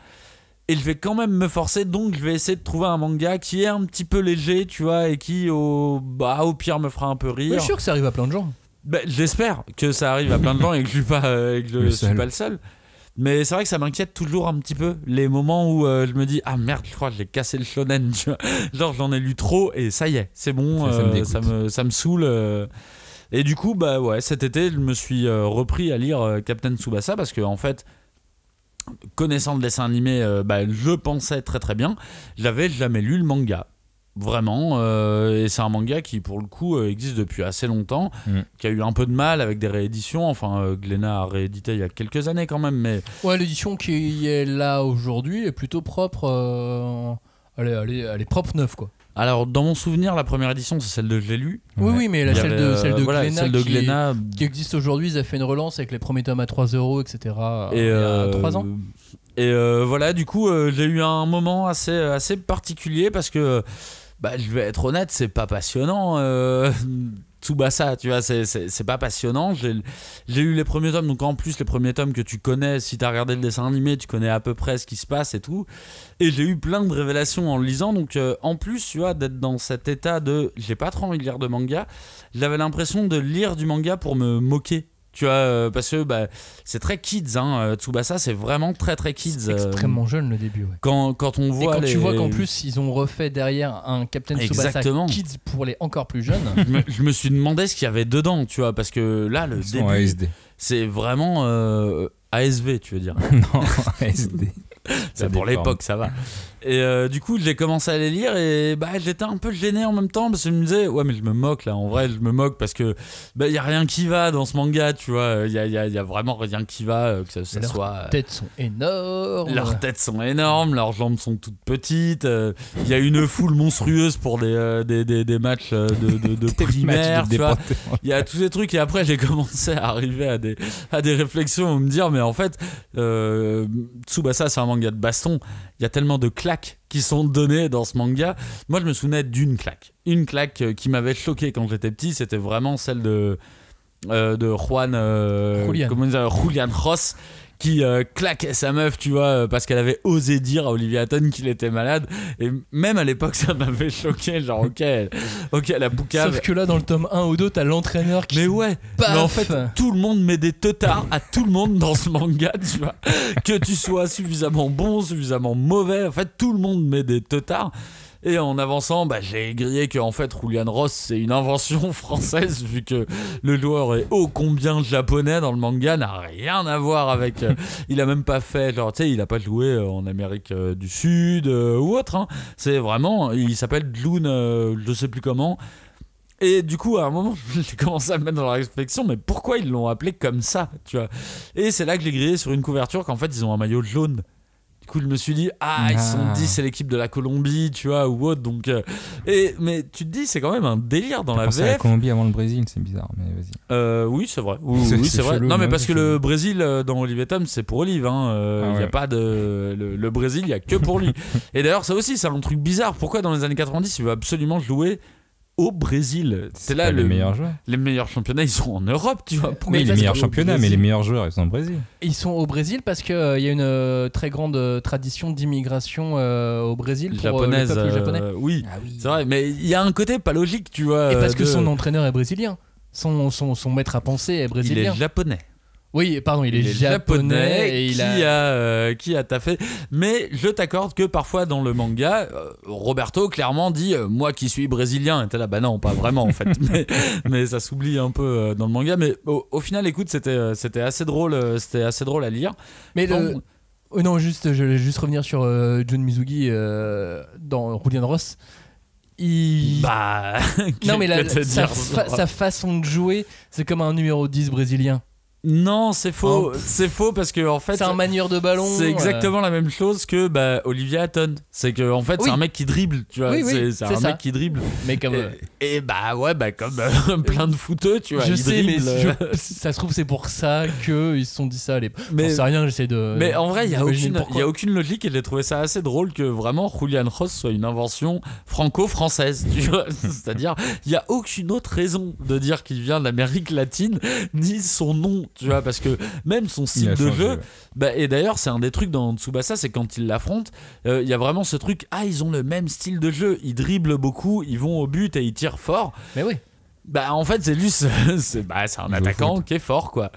Et je vais quand même me forcer, donc je vais essayer de trouver un manga qui est un petit peu léger, tu vois, et qui au pire me fera un peu rire. Je suis sûr que ça arrive à plein de gens. Bah, j'espère que ça arrive à plein de gens et que je suis pas le seul. Mais c'est vrai que ça m'inquiète toujours un petit peu, les moments où je me dis, ah merde, je crois que j'ai cassé le shonen, tu vois. Genre j'en ai lu trop et ça y est, c'est bon, ça me saoule. Et du coup, bah ouais, cet été, je me suis repris à lire Captain Tsubasa parce que en fait, connaissant le dessin animé, je pensais très très bien. J'avais jamais lu le manga, vraiment, et c'est un manga qui pour le coup existe depuis assez longtemps, qui a eu un peu de mal avec des rééditions. Enfin, Glénat a réédité il y a quelques années quand même, mais ouais, l'édition qui est là aujourd'hui est plutôt propre. Elle est propre neuve, quoi. Alors, dans mon souvenir, la première édition, c'est celle de Je l'ai lu. Oui, mais celle de Glénat qui existe aujourd'hui, ils ont fait une relance avec les premiers tomes à 3€, etc. Il y a 3 ans. Et voilà, du coup, j'ai eu un moment assez particulier parce que, je vais être honnête, c'est pas passionnant. Tsubasa, tu vois, c'est pas passionnant. J'ai lu les premiers tomes, donc en plus les premiers tomes que tu connais, si t'as regardé le dessin animé, tu connais à peu près ce qui se passe et tout. Et j'ai eu plein de révélations en le lisant, donc en plus, tu vois, d'être dans cet état de j'ai pas trop envie de lire de manga, j'avais l'impression de lire du manga pour me moquer Tu vois, parce que c'est très kids, hein. Tsubasa, c'est vraiment très très kids. C'est extrêmement jeune le début. Ouais. Quand on voit. Et quand tu vois qu'en plus ils ont refait derrière un Captain Tsubasa Kids pour les encore plus jeunes. je me suis demandé ce qu'il y avait dedans, tu vois, parce que là, le début, ASD. C'est vraiment ASV, tu veux dire. Non, ASD. C'est pour l'époque, ça va. Et du coup, j'ai commencé à les lire et j'étais un peu gêné en même temps parce que je me disais, ouais, mais je me moque là. En vrai, je me moque parce que y a rien qui va dans ce manga, tu vois. Il y a vraiment rien qui va, que ça soit. Leurs têtes sont énormes. Leurs têtes sont énormes, leurs jambes sont toutes petites. Il y a une foule monstrueuse pour des matchs de primaire, tu vois. Il y a tous ces trucs et après, j'ai commencé à arriver à des réflexions où me dire, mais en fait, Tsubasa, c'est un manga de baston. Il y a tellement de claques qui sont données dans ce manga. Moi, je me souvenais d'une claque. Une claque qui m'avait choqué quand j'étais petit, c'était vraiment celle de Julian Ross, qui claquait sa meuf, tu vois, parce qu'elle avait osé dire à Olivia Hatton qu'il était malade. Et même à l'époque, ça m'avait choqué. Genre, ok, la boucave. Sauf que là, dans le tome 1 ou 2, t'as l'entraîneur qui. Mais ouais, mais en fait, tout le monde met des teutards à tout le monde dans ce manga, tu vois. Que tu sois suffisamment bon, suffisamment mauvais, en fait, tout le monde met des teutards. Et en avançant, j'ai grillé que en fait Julian Ross c'est une invention française vu que le joueur est ô combien japonais dans le manga, n'a rien à voir avec. Il a même pas fait, genre tu sais, il a pas joué en Amérique du Sud ou autre. Hein. C'est vraiment, il s'appelle Jun, je sais plus comment. Et du coup, à un moment, j'ai commencé à me mettre dans la réflexion, mais pourquoi ils l'ont appelé comme ça, tu vois. Et c'est là que j'ai grillé sur une couverture qu'en fait ils ont un maillot jaune. Du coup, je me suis dit, ils se sont dit, c'est l'équipe de la Colombie, tu vois, ou autre. Donc, mais tu te dis, c'est quand même un délire dans la VF. La Colombie avant le Brésil, c'est bizarre, mais vas-y. Oui, c'est vrai. Oui, c'est vrai. Non, mais parce que le Brésil, dans Olive et Tom, c'est pour Olive. Il y a pas de. Le Brésil, il n'y a que pour lui. Et d'ailleurs, ça aussi, c'est un truc bizarre. Pourquoi dans les années 90, il veut absolument jouer au Brésil? C'est là les meilleurs joueurs. Les meilleurs championnats, ils sont en Europe, tu vois. Mais les meilleurs championnats, mais les meilleurs joueurs, ils sont au Brésil. Ils sont au Brésil parce qu'il y a une très grande tradition d'immigration au Brésil pour le peuple japonais. Oui, c'est vrai, mais il y a un côté pas logique, tu vois. Et parce que son entraîneur est brésilien. Son maître à penser est brésilien. Il est japonais. Oui, pardon, il est japonais et qui a taffé. Mais je t'accorde que parfois dans le manga, Roberto clairement dit moi qui suis brésilien. Et t'es là, non, pas vraiment en fait. mais ça s'oublie un peu dans le manga. Mais au final, écoute, c'était assez drôle à lire. Mais non, je vais juste revenir sur Jun Mizugi dans Julian Ross. Non, mais sa façon de jouer, c'est comme un numéro 10 brésilien. Non, c'est faux. C'est faux parce que en fait, c'est un manieur de ballon. C'est exactement la même chose que Olivia Hatton. C'est que en fait, c'est un mec qui dribble, tu vois. C'est un mec qui dribble. Mais comme comme plein de footeux, tu vois. Je sais, mais ça se trouve c'est pour ça que ils se sont dit ça à l'époque. J'en sais rien, j'essaie de. Mais en vrai, il y a aucune logique et j'ai trouvé ça assez drôle que vraiment Julian Ross soit une invention franco-française, tu vois. C'est-à-dire, il y a aucune autre raison de dire qu'il vient d'Amérique latine ni son nom. Tu vois, parce que même son style de jeu, et d'ailleurs c'est un des trucs dans Tsubasa, c'est quand ils l'affrontent, il y a vraiment ce truc, ils ont le même style de jeu, ils dribblent beaucoup, ils vont au but et ils tirent fort. Mais oui. En fait c'est juste c'est un attaquant qui est fort quoi.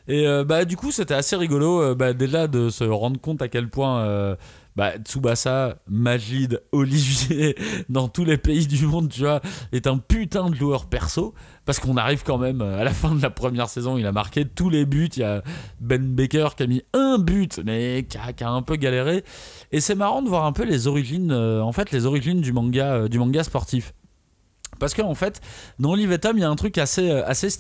Et du coup c'était assez rigolo déjà de se rendre compte à quel point Tsubasa, Majid, Olivier dans tous les pays du monde, tu vois, est un putain de joueur perso parce qu'on arrive quand même à la fin de la première saison, il a marqué tous les buts. Il y a Ben Baker qui a mis un but mais qui a un peu galéré et c'est marrant de voir un peu les origines du manga sportif. Parce qu'en fait, dans Olive et Tom, il y a un truc assez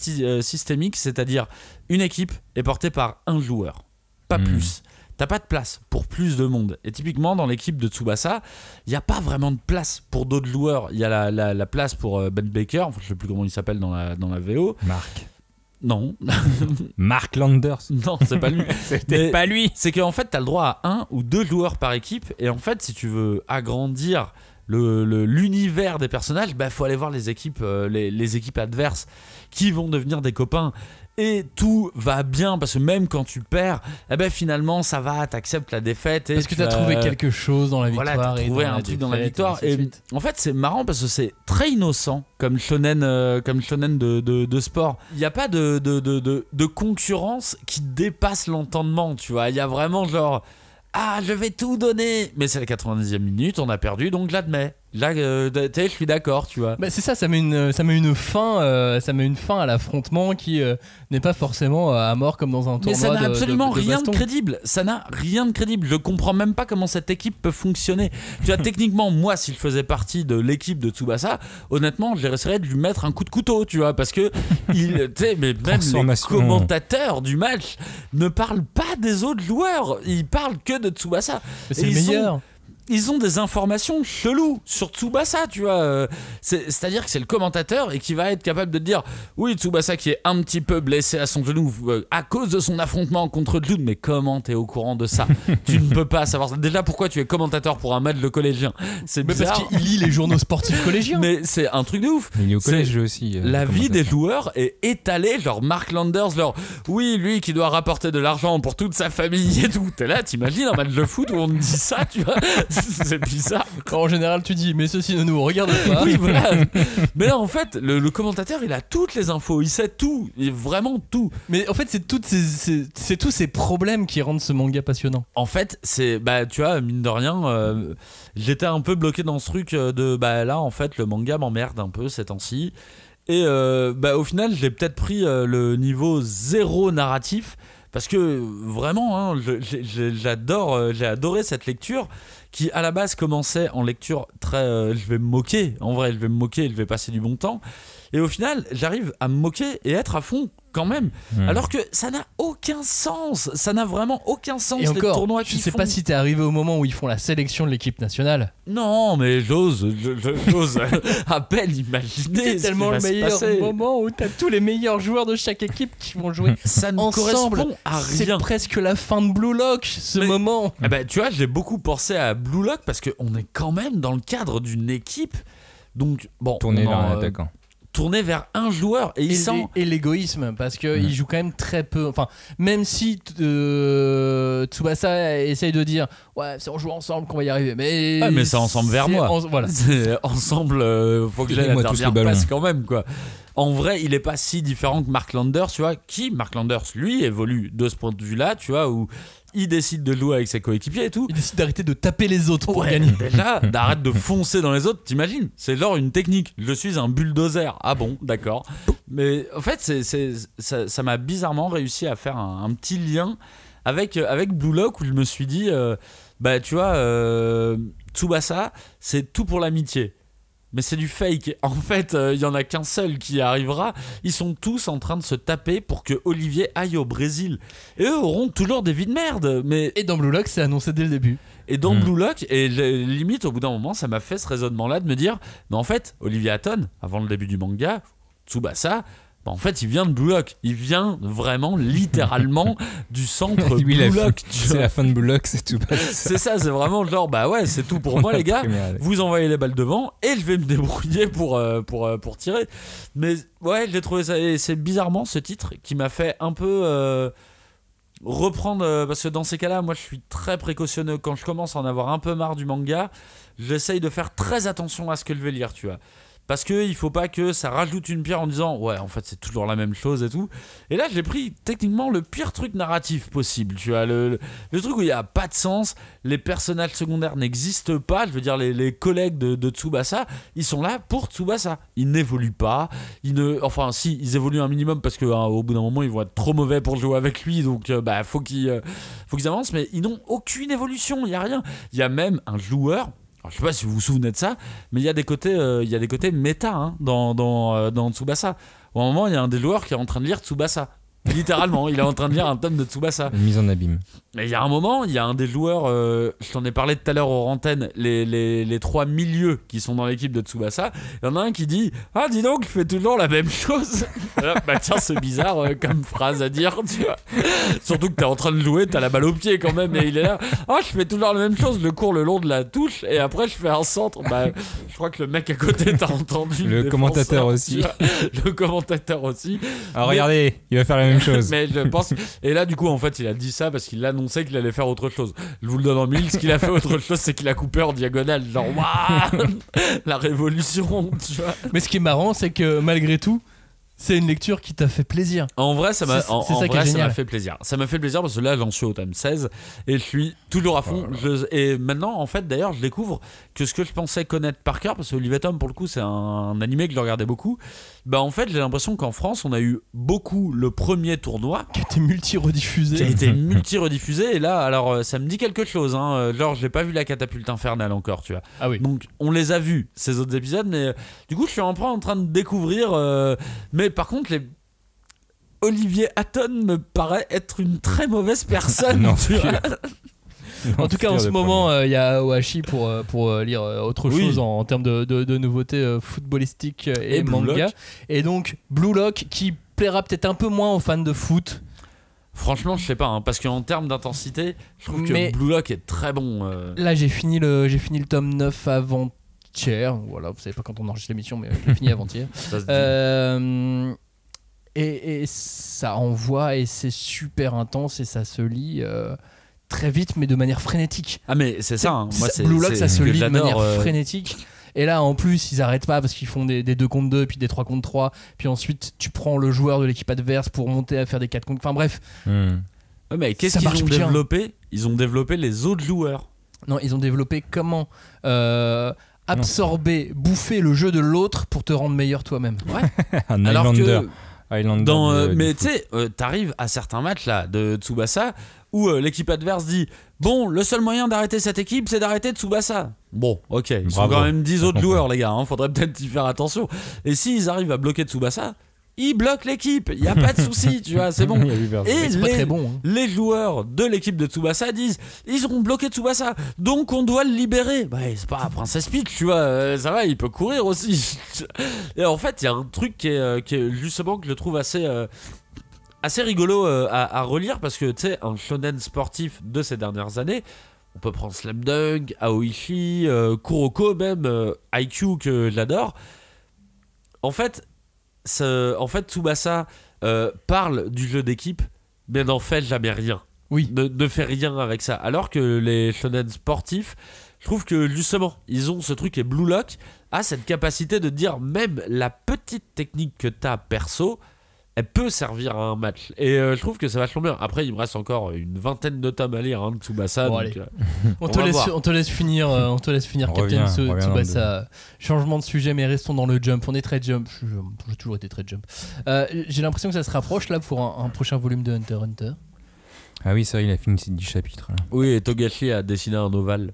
systémique, c'est-à-dire une équipe est portée par un joueur, pas plus. T'as pas de place pour plus de monde. Et typiquement, dans l'équipe de Tsubasa, il n'y a pas vraiment de place pour d'autres joueurs. Il y a la place pour Ben Baker, je sais plus comment il s'appelle dans la VO. Marc. Non. Mark Landers. Non, c'est pas lui. C'était pas lui. C'est qu'en fait, t'as le droit à 1 ou 2 joueurs par équipe. Et en fait, si tu veux agrandir l'univers des personnages, faut aller voir les équipes adverses qui vont devenir des copains. et tout va bien parce que même quand tu perds, eh ben finalement ça va, t'acceptes la défaite et parce que t'as trouvé quelque chose dans la victoire. Voilà, t'as trouvé un truc dans la victoire. Et en fait, c'est marrant parce que c'est très innocent comme shonen de sport. Il n'y a pas de concurrence qui dépasse l'entendement, tu vois. Il y a vraiment genre je vais tout donner, mais c'est la 90e minute, on a perdu, donc je l'admets. Là, je suis d'accord, tu vois. Bah c'est ça, ça met une fin à l'affrontement qui n'est pas forcément à mort comme dans un tournoi. Mais ça n'a absolument rien baston. de crédible. Ça n'a rien de crédible. Je comprends même pas comment cette équipe peut fonctionner. Tu vois, techniquement, moi, si je faisais partie de l'équipe de Tsubasa, honnêtement, j'essaierais de lui mettre un coup de couteau, tu vois, parce que mais même les commentateurs du match ne parlent pas des autres joueurs. Ils parlent que de Tsubasa. Mais c'est le meilleur. Ils ont des informations cheloues sur Tsubasa, tu vois. C'est-à-dire que c'est le commentateur et qui va être capable de dire oui, Tsubasa qui est un petit peu blessé à son genou à cause de son affrontement contre June. Mais comment t'es au courant de ça? Tu ne peux pas savoir ça. Déjà, pourquoi tu es commentateur pour un match de collégien? C'est bizarre. Parce qu'il lit les journaux sportifs collégiens. Mais c'est un truc de ouf. Il est au collège aussi. La vie des joueurs est étalée, genre Mark Landers, genre oui, lui qui doit rapporter de l'argent pour toute sa famille et tout. T'es là, t'imagines un match de foot où on te dit ça, tu vois? C'est bizarre. En général, tu dis, mais ceci ne nous regarde pas. Oui, voilà. Mais là, en fait, le commentateur, il a toutes les infos, il sait tout, vraiment tout. Mais en fait, c'est tous ces problèmes qui rendent ce manga passionnant. En fait, tu vois, mine de rien, j'étais un peu bloqué dans ce truc de, là, en fait, le manga m'emmerde un peu ces temps-ci. Et au final, j'ai peut-être pris le niveau 0 narratif. Parce que vraiment, j'ai adoré cette lecture qui à la base commençait en lecture très je vais me moquer, en vrai je vais me moquer, je vais passer du bon temps, et au final j'arrive à me moquer et être à fond quand même, alors que ça n'a aucun sens, ça n'a vraiment aucun sens. Et encore, les tournois je sais pas si t'es arrivé au moment où ils font la sélection de l'équipe nationale. Non, mais j'ose à peine imaginer. C'est tellement le meilleur moment où t'as tous les meilleurs joueurs de chaque équipe qui vont jouer ça ne correspond à rien. C'est presque la fin de Blue Lock, moment. Tu vois, j'ai beaucoup pensé à Blue Lock parce qu'on est quand même dans le cadre d'une équipe, donc bon, tourner vers un attaquant. Tourner vers un joueur et l'égoïsme, parce qu'il joue quand même très peu. Enfin, même si Tsubasa essaye de dire ouais, c'est en jouant ensemble qu'on va y arriver, mais c'est ensemble vers moi. Voilà. C'est ensemble, faut que j'aille la dernière passe quand même, quoi. En vrai, il est pas si différent que Mark Landers, tu vois. Mark Landers, lui, évolue de ce point de vue-là, tu vois, où il décide de jouer avec ses coéquipiers et tout. Il décide d'arrêter de taper les autres pour gagner. Déjà, d'arrêter de foncer dans les autres, t'imagines? C'est genre une technique. Je suis un bulldozer. Ah bon, d'accord. Mais en fait, ça m'a bizarrement réussi à faire un petit lien avec Blue Lock, où je me suis dit, tu vois, Tsubasa, c'est tout pour l'amitié. Mais c'est du fake. En fait, il y en a qu'un seul qui arrivera. Ils sont tous en train de se taper pour que Olivier aille au Brésil. Et eux auront toujours des vies de merde. Et dans Blue Lock, c'est annoncé dès le début. Et dans Blue Lock, et limite, au bout d'un moment, ça m'a fait ce raisonnement-là de me dire, mais en fait, Olivier Hatton, avant le début du manga, Tsubasa, en fait, il vient de Blue Lock. Il vient vraiment, littéralement, du centre Blue Lock. C'est la fin de Blue Lock, c'est tout. C'est ça, c'est vraiment genre, c'est tout pour moi, les gars. Vous envoyez les balles devant et je vais me débrouiller pour tirer. Mais ouais, j'ai trouvé ça. Et c'est bizarrement ce titre qui m'a fait un peu reprendre. Parce que dans ces cas-là, moi, je suis très précautionneux. Quand je commence à en avoir un peu marre du manga, j'essaye de faire très attention à ce que je vais lire, tu vois. Parce qu'il faut pas que ça rajoute une pierre en disant ouais, en fait c'est toujours la même chose et tout. Et là j'ai pris techniquement le pire truc narratif possible, tu vois, le truc où il n'y a pas de sens, les personnages secondaires n'existent pas, je veux dire les collègues de Tsubasa, ils sont là pour Tsubasa, ils n'évoluent pas, enfin si, ils évoluent un minimum parce que au bout d'un moment ils vont être trop mauvais pour jouer avec lui, donc faut qu'ils avancent, mais ils n'ont aucune évolution, il n'y a rien. Il y a même un joueur. Alors, je sais pas si vous vous souvenez de ça, mais il y a des côtés méta dans Tsubasa. Au moment, il y a un des joueurs qui est en train de lire Tsubasa. Littéralement, il est en train de lire un tome de Tsubasa. Une mise en abîme. Mais il y a un moment, il y a un des joueurs, je t'en ai parlé tout à l'heure aux antennes, les 3 milieux qui sont dans l'équipe de Tsubasa, il y en a un qui dit « Ah, dis donc, je fais toujours la même chose !» Bah tiens, c'est bizarre comme phrase à dire, tu vois. Surtout que t'es en train de jouer, t'as la balle au pied quand même, et il est là « Ah, je fais toujours la même chose, je cours le long de la touche, et après je fais un centre. » Bah, je crois que le mec à côté t'a entendu. Le commentateur aussi. Le commentateur aussi. Ah, regardez, il va faire la même chose. Mais je pense... Et là, du coup, en fait, il a dit ça parce qu'il annonçait qu'il allait faire autre chose. Je vous le donne en mille. Ce qu'il a fait autre chose, c'est qu'il a coupé en diagonale. Genre, waouh, la révolution, tu vois. Mais ce qui est marrant, c'est que malgré tout, c'est une lecture qui t'a fait plaisir. En vrai, ça m'a fait plaisir. Ça m'a fait plaisir parce que là, j'en suis au tome 16 et je suis toujours à fond. Et maintenant, en fait, d'ailleurs, je découvre que ce que je pensais connaître par cœur, parce que Olive et Tom, pour le coup, c'est un animé que je regardais beaucoup. Bah, en fait, j'ai l'impression qu'en France, on a eu beaucoup le premier tournoi qui a été multi-rediffusé. Et là, alors, ça me dit quelque chose. Hein. Genre, j'ai pas vu la catapulte infernale encore, tu vois. Ah oui. Donc, on les a vus, ces autres épisodes, mais du coup, je suis en train de découvrir. Mais par contre, Olivier Hatton me paraît être une très mauvaise personne. Non, tu vois. En tout cas, en ce moment, il y a Ohashi pour lire autre chose en termes de nouveautés footballistiques et manga. Et donc, Blue Lock qui plaira peut-être un peu moins aux fans de foot. Franchement, je sais pas, parce qu'en termes d'intensité, je trouve que Blue Lock est très bon. Là, j'ai fini le tome 9 avant-hier. Voilà, vous savez pas quand on enregistre l'émission, mais j'ai fini avant-hier. Et ça envoie et c'est super intense et ça se lit très vite mais de manière frénétique. Ah mais c'est ça, hein. Moi c'est Blue Lock, ça se lit de manière j'adore, frénétique. Et là en plus ils arrêtent pas parce qu'ils font des 2 contre 2 puis des 3 contre 3 puis ensuite tu prends le joueur de l'équipe adverse pour monter à faire des 4 contre, enfin bref. Ouais, mais qu'est-ce qu'ils ont développé ? Ils ont développé les autres joueurs. Non, ils ont développé comment absorber, bouffer le jeu de l'autre pour te rendre meilleur toi-même. Ouais. Un Alors Highlander. Mais tu sais, t'arrives à certains matchs là de Tsubasa où l'équipe adverse dit bon, le seul moyen d'arrêter cette équipe, c'est d'arrêter Tsubasa. Bon, ok, ils sont quand même 10 autres joueurs, les gars, hein, faudrait peut-être y faire attention. Et s'ils arrivent à bloquer Tsubasa, ils bloquent l'équipe, il n'y a pas de souci, tu vois, c'est bon. Et c'est pas très bon, hein. Les joueurs de l'équipe de Tsubasa disent ils ont bloqué Tsubasa, donc on doit le libérer. Bah, c'est pas Princess Peach, tu vois, ça va, il peut courir aussi. Et en fait, il y a un truc qui est justement que je trouve assez rigolo à relire parce que tu sais, un shonen sportif de ces dernières années, on peut prendre Slam Dunk, Aoichi, Kuroko même, IQ que j'adore. En fait, Tsubasa parle du jeu d'équipe, mais n'en fait jamais rien. Oui. Ne fait rien avec ça. Alors que les shonen sportifs, je trouve que justement, ils ont ce truc, et Blue Lock a cette capacité de dire même la petite technique que t'as perso, elle peut servir à un match. Et je trouve que c'est vachement bien. Après, il me reste encore une vingtaine de tomes à lire, hein, de Tsubasa. Bon, donc, on te laisse finir Captain Tsubasa. Changement de sujet, mais restons dans le Jump. On est très Jump. J'ai toujours été très Jump. J'ai l'impression que ça se rapproche là pour un prochain volume de Hunter x Hunter. Ah oui, ça, il a fini ses 10 chapitres. Là. Oui, et Togashi a dessiné un ovale.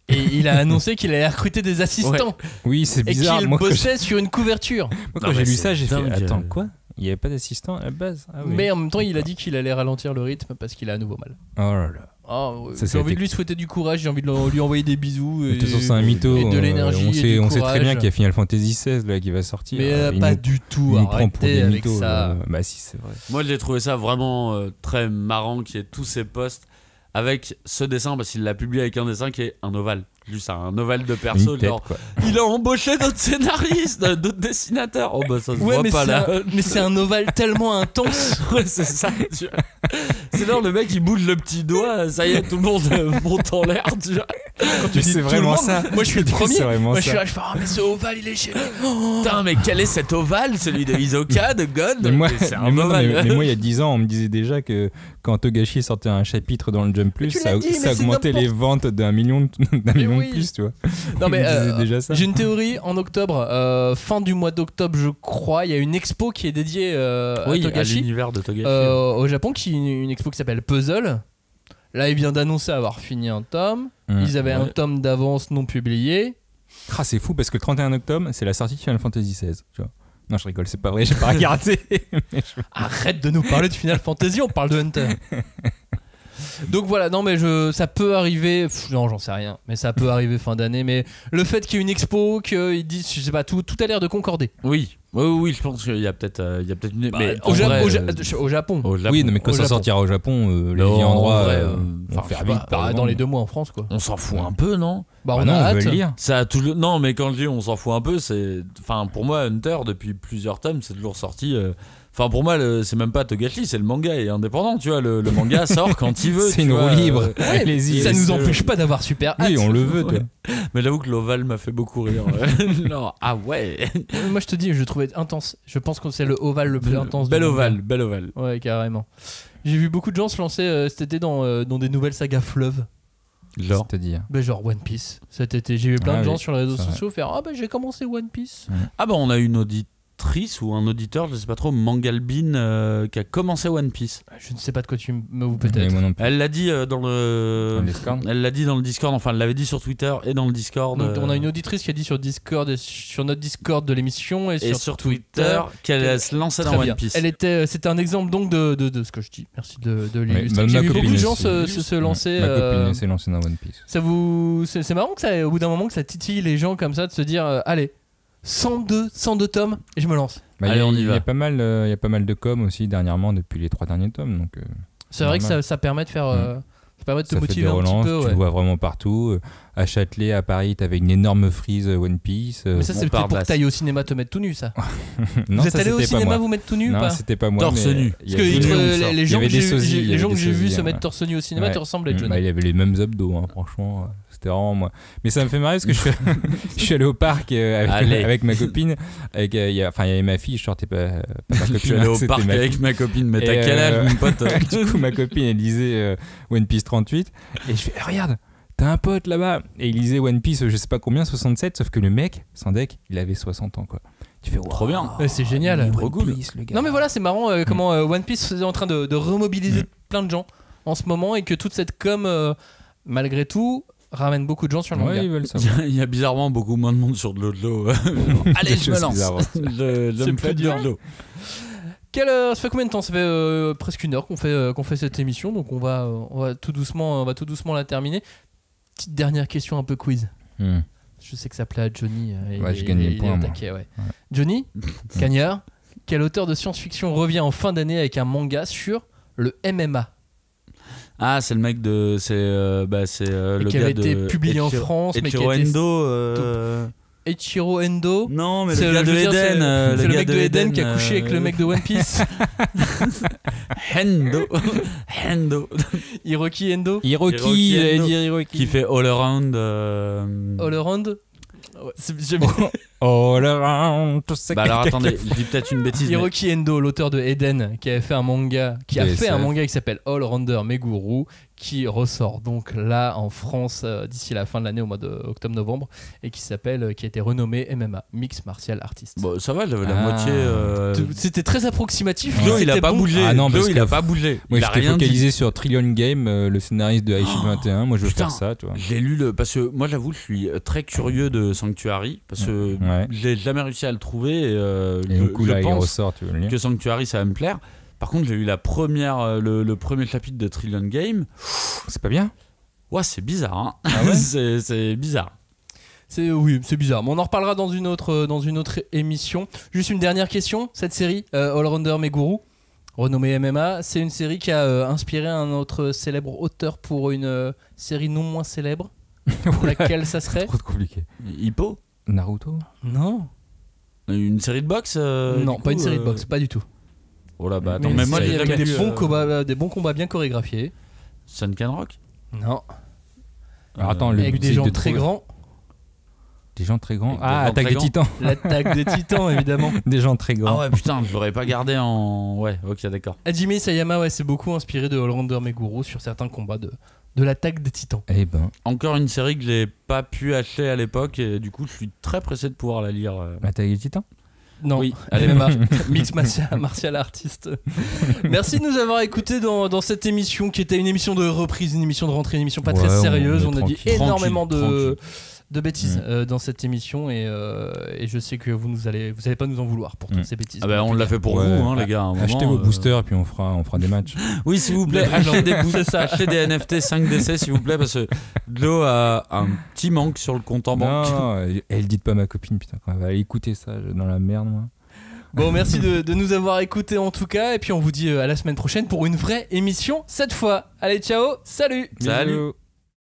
Et il a annoncé qu'il allait recruter des assistants. Ouais. Oui, c'est bizarre. Et qu'il bossait sur une couverture. Moi, quand j'ai lu ça, j'ai fait attends, quoi ? Il n'y avait pas d'assistant à la base. Ah, oui. Mais en même temps, il a dit qu'il allait ralentir le rythme parce qu'il a à nouveau mal. Oh là là. Oh, j'ai envie de lui souhaiter du courage, j'ai envie de lui envoyer des bisous. De toute façon, c'est un mytho. Et de l'énergie. On sait très bien qu'il y a Final Fantasy XVI là, qui va sortir. Mais pas du tout. Il prend pour des avec mythos. Ça. Bah si, c'est vrai. Moi, j'ai trouvé ça vraiment très marrant qu'il y ait tous ces posts avec ce dessin, parce qu'il l'a publié avec un dessin qui est un ovale. Juste un ovale de perso. Tête, genre, il a embauché d'autres scénaristes, d'autres dessinateurs. Oh bah ça se voit pas là. Mais c'est un ovale tellement intense. Ouais, c'est ça. C'est là le mec il bouge le petit doigt, ça y est, tout le monde monte en l'air. Tu vois. Quand tu dis c'est vraiment ça. Moi je suis le premier. Moi je suis ça. là, je fais mais ce ovale il est chez lui. Putain, mais quel est cet ovale, celui de Hisoka, de God? Mais moi, c'est un ovale. mais moi il y a 10 ans, on me disait déjà que quand Togashi sortait un chapitre dans le Jump Plus, ça augmentait les ventes d'un million de plus, tu vois. Non mais déjà ça. J'ai une théorie. En octobre, fin du mois d'octobre, je crois, il y a une expo qui est dédiée à Togashi, à l'univers de Togashi, au Japon, une expo qui s'appelle Puzzle. Là, il vient d'annoncer avoir fini un tome. Ils avaient un tome d'avance non publié. Ah, c'est fou parce que le 31 octobre, c'est la sortie de Final Fantasy XVI. Tu vois. Non, je rigole, c'est pas vrai, j'ai pas regardé. Arrête de nous parler de Final Fantasy, on parle de Hunter. Donc voilà, non mais ça peut arriver, non j'en sais rien, mais ça peut arriver fin d'année, mais le fait qu'il y ait une expo, qu'ils disent, je sais pas, tout a l'air de concorder. Oui, je pense qu'il y a peut-être une... mais au Japon. Au Japon. Oui, mais quand ça sortira au Japon, les endroits vont faire vite. Dans les 2 mois en France, quoi. On s'en fout un peu, non? On a hâte. On veut le lire. Non, mais quand je dis on s'en fout un peu, c'est... Enfin, pour moi, Hunter, depuis plusieurs tomes, c'est toujours sorti... Enfin, pour moi, c'est même pas Togashi, c'est le manga est indépendant, tu vois. Le manga sort quand il veut. C'est une roue libre. Allez-y. Ça nous empêche pas d'avoir super hâte. Oui, on le veut, toi. Mais j'avoue que l'Oval m'a fait beaucoup rire. Non, ah ouais. Moi, je te dis, je le trouvais intense. Je pense que c'est le Oval le plus intense. Bel Oval. Ouais, carrément. J'ai vu beaucoup de gens se lancer cet été dans des nouvelles sagas fleuves. C'est-à-dire genre One Piece cet été. J'ai vu plein de gens sur les réseaux sociaux faire j'ai commencé One Piece. Ah bah on a une auditrice ou un auditeur, je sais pas trop, Mangalbin, qui a commencé One Piece. Je ne sais pas de quoi tu me ou peut-être. Elle l'a dit dans le Discord. Elle l'a dit dans le Discord, enfin elle l'avait dit sur Twitter et dans le Discord. Donc, on a une auditrice qui a dit sur Discord et sur notre Discord de l'émission et sur Twitter qu'elle se lançait dans One Piece. C'était un exemple donc de ce que je dis. Merci de l'illustrer. J'ai vu beaucoup de gens se lancer. Ma copine s'est lancée dans One Piece. C'est marrant que ça, au bout d'un moment, que ça titille les gens comme ça de se dire allez. 102 tomes et je me lance. Allez, on y va. Il y a pas mal de com aussi dernièrement depuis les 3 derniers tomes. Donc, c'est vrai que ça permet de faire. Ça permet de te motiver un petit peu. Tu le vois vraiment partout. À Châtelet, à Paris, t'avais une énorme frise One Piece. Mais ça, c'était pour que t'ailles au cinéma te mettre tout nu, ça. Non, vous êtes allé au cinéma vous mettre tout nu ou pas? Non, c'était pas moi. Torse nu. Parce que les gens que j'ai vus se mettre torse nu au cinéma te ressemblaient, Johnny. Il y avait les mêmes abdos, franchement. C'était vraiment moi. Mais ça me fait marrer parce que je suis allé au parc avec ma copine. Il y avait ma fille, je sortais pas ma copine. Je suis allé au parc avec ma copine, mais t'as quel âge, mon pote? Du coup, ma copine, elle lisait One Piece 38. Et je fais, regarde, t'as un pote là-bas. Et il lisait One Piece, je sais pas combien, 67. Sauf que le mec, Sandek, il avait 60 ans, quoi. Tu fais, wow, trop bien. C'est génial. Trop cool. Non, mais voilà, c'est marrant comment One Piece est en train de remobiliser plein de gens en ce moment et que toute cette com, malgré tout, ramène beaucoup de gens sur le manga. Ouais, ils veulent savoir. Il y a bizarrement beaucoup moins de monde sur de l'eau. Allez, je me lance. Je me fais de l'eau. Ça fait combien de temps? Ça fait presque 1 heure qu'on fait cette émission, donc on va tout doucement la terminer. Petite dernière question un peu quiz. Je sais que ça plaît à Johnny. Je gagne les points. Ouais. Johnny, Cagnard, quel auteur de science-fiction revient en fin d'année avec un manga sur le MMA? Ah, c'est le mec de. C'est le gars qui avait été publié en France, mais qui a été. Eiichiro Endo. Non, mais c'est le gars de Eden. C'est le mec de Eden qui a couché avec le mec de One Piece. Endo. Hiroki Endo. Hiroki. Qui fait All Around. All Around. Ouais, All Around. Alors attendez, je dis peut-être une bêtise. Hiroki Endo, l'auteur de Eden, qui a fait un manga qui s'appelle All Rounder Meguru, qui ressort donc là en France d'ici la fin de l'année au mois d'octobre-novembre et qui a été renommé MMA, Mixed Martial Artist. Bon, ça va, j'avais la moitié. C'était très approximatif. Flo, il a pas bougé. Ah non, il a pas bougé. Moi, j'étais focalisé sur Trillion Game, le scénariste de Aishib 21. Moi, je veux faire ça, tu vois. J'ai lu parce que moi, j'avoue, je suis très curieux de Sanctuary parce que j'ai jamais réussi à le trouver. Et du coup, là, il pense ressort, tu veux le lire. Que Sanctuary, ça va me plaire. Par contre, j'ai eu le premier chapitre de Trillion Game. C'est pas bien? Ouais, c'est bizarre. Hein. Ah ouais c'est bizarre. Oui, c'est bizarre. Mais on en reparlera dans une autre émission. Juste une dernière question. Cette série, All Rounder Meguru, renommée MMA, c'est une série qui a inspiré un autre célèbre auteur pour une série non moins célèbre. Laquelle ça serait? C'est trop compliqué. Hippo? Naruto? Non. Une série de boxe? Non, pas une série de boxe, pas du tout. Oh là, bah attends, mais moi j'ai jamais des bons combats bien chorégraphiés. Sunken Rock? Non. Alors attends, avec des gens très grands. Des gens très grands. Attaque des Titans. L'attaque des Titans, évidemment. Des gens très grands. Ah ouais, putain, je l'aurais pas gardé en. Ouais, ok, d'accord. Hajime Isayama, c'est beaucoup inspiré de All Rounder Meguru sur certains combats de l'attaque des Titans. Eh ben. Encore une série que j'ai pas pu acheter à l'époque et du coup, je suis très pressé de pouvoir la lire. L'attaque des Titans? Non, oui, MMA, Mixed Martial Artist. Merci de nous avoir écoutés dans cette émission qui était une émission de reprise, une émission de rentrée, une émission pas très sérieuse. On a dit énormément de bêtises dans cette émission et je sais que vous allez pas nous en vouloir pour toutes ces bêtises. Ah bah on l'a fait pour vous les gars. Achetez vos boosters et puis on fera des matchs. Oui s'il vous plaît, achetez des boosters, achetez des NFT 5DC s'il vous plaît parce que Glo a un petit manque sur le compte en banque. Non, elle dit pas ma copine putain quand elle va aller écouter ça dans la merde moi. Bon, merci de nous avoir écoutés en tout cas et puis on vous dit à la semaine prochaine pour une vraie émission cette fois. Allez ciao, salut. Salut.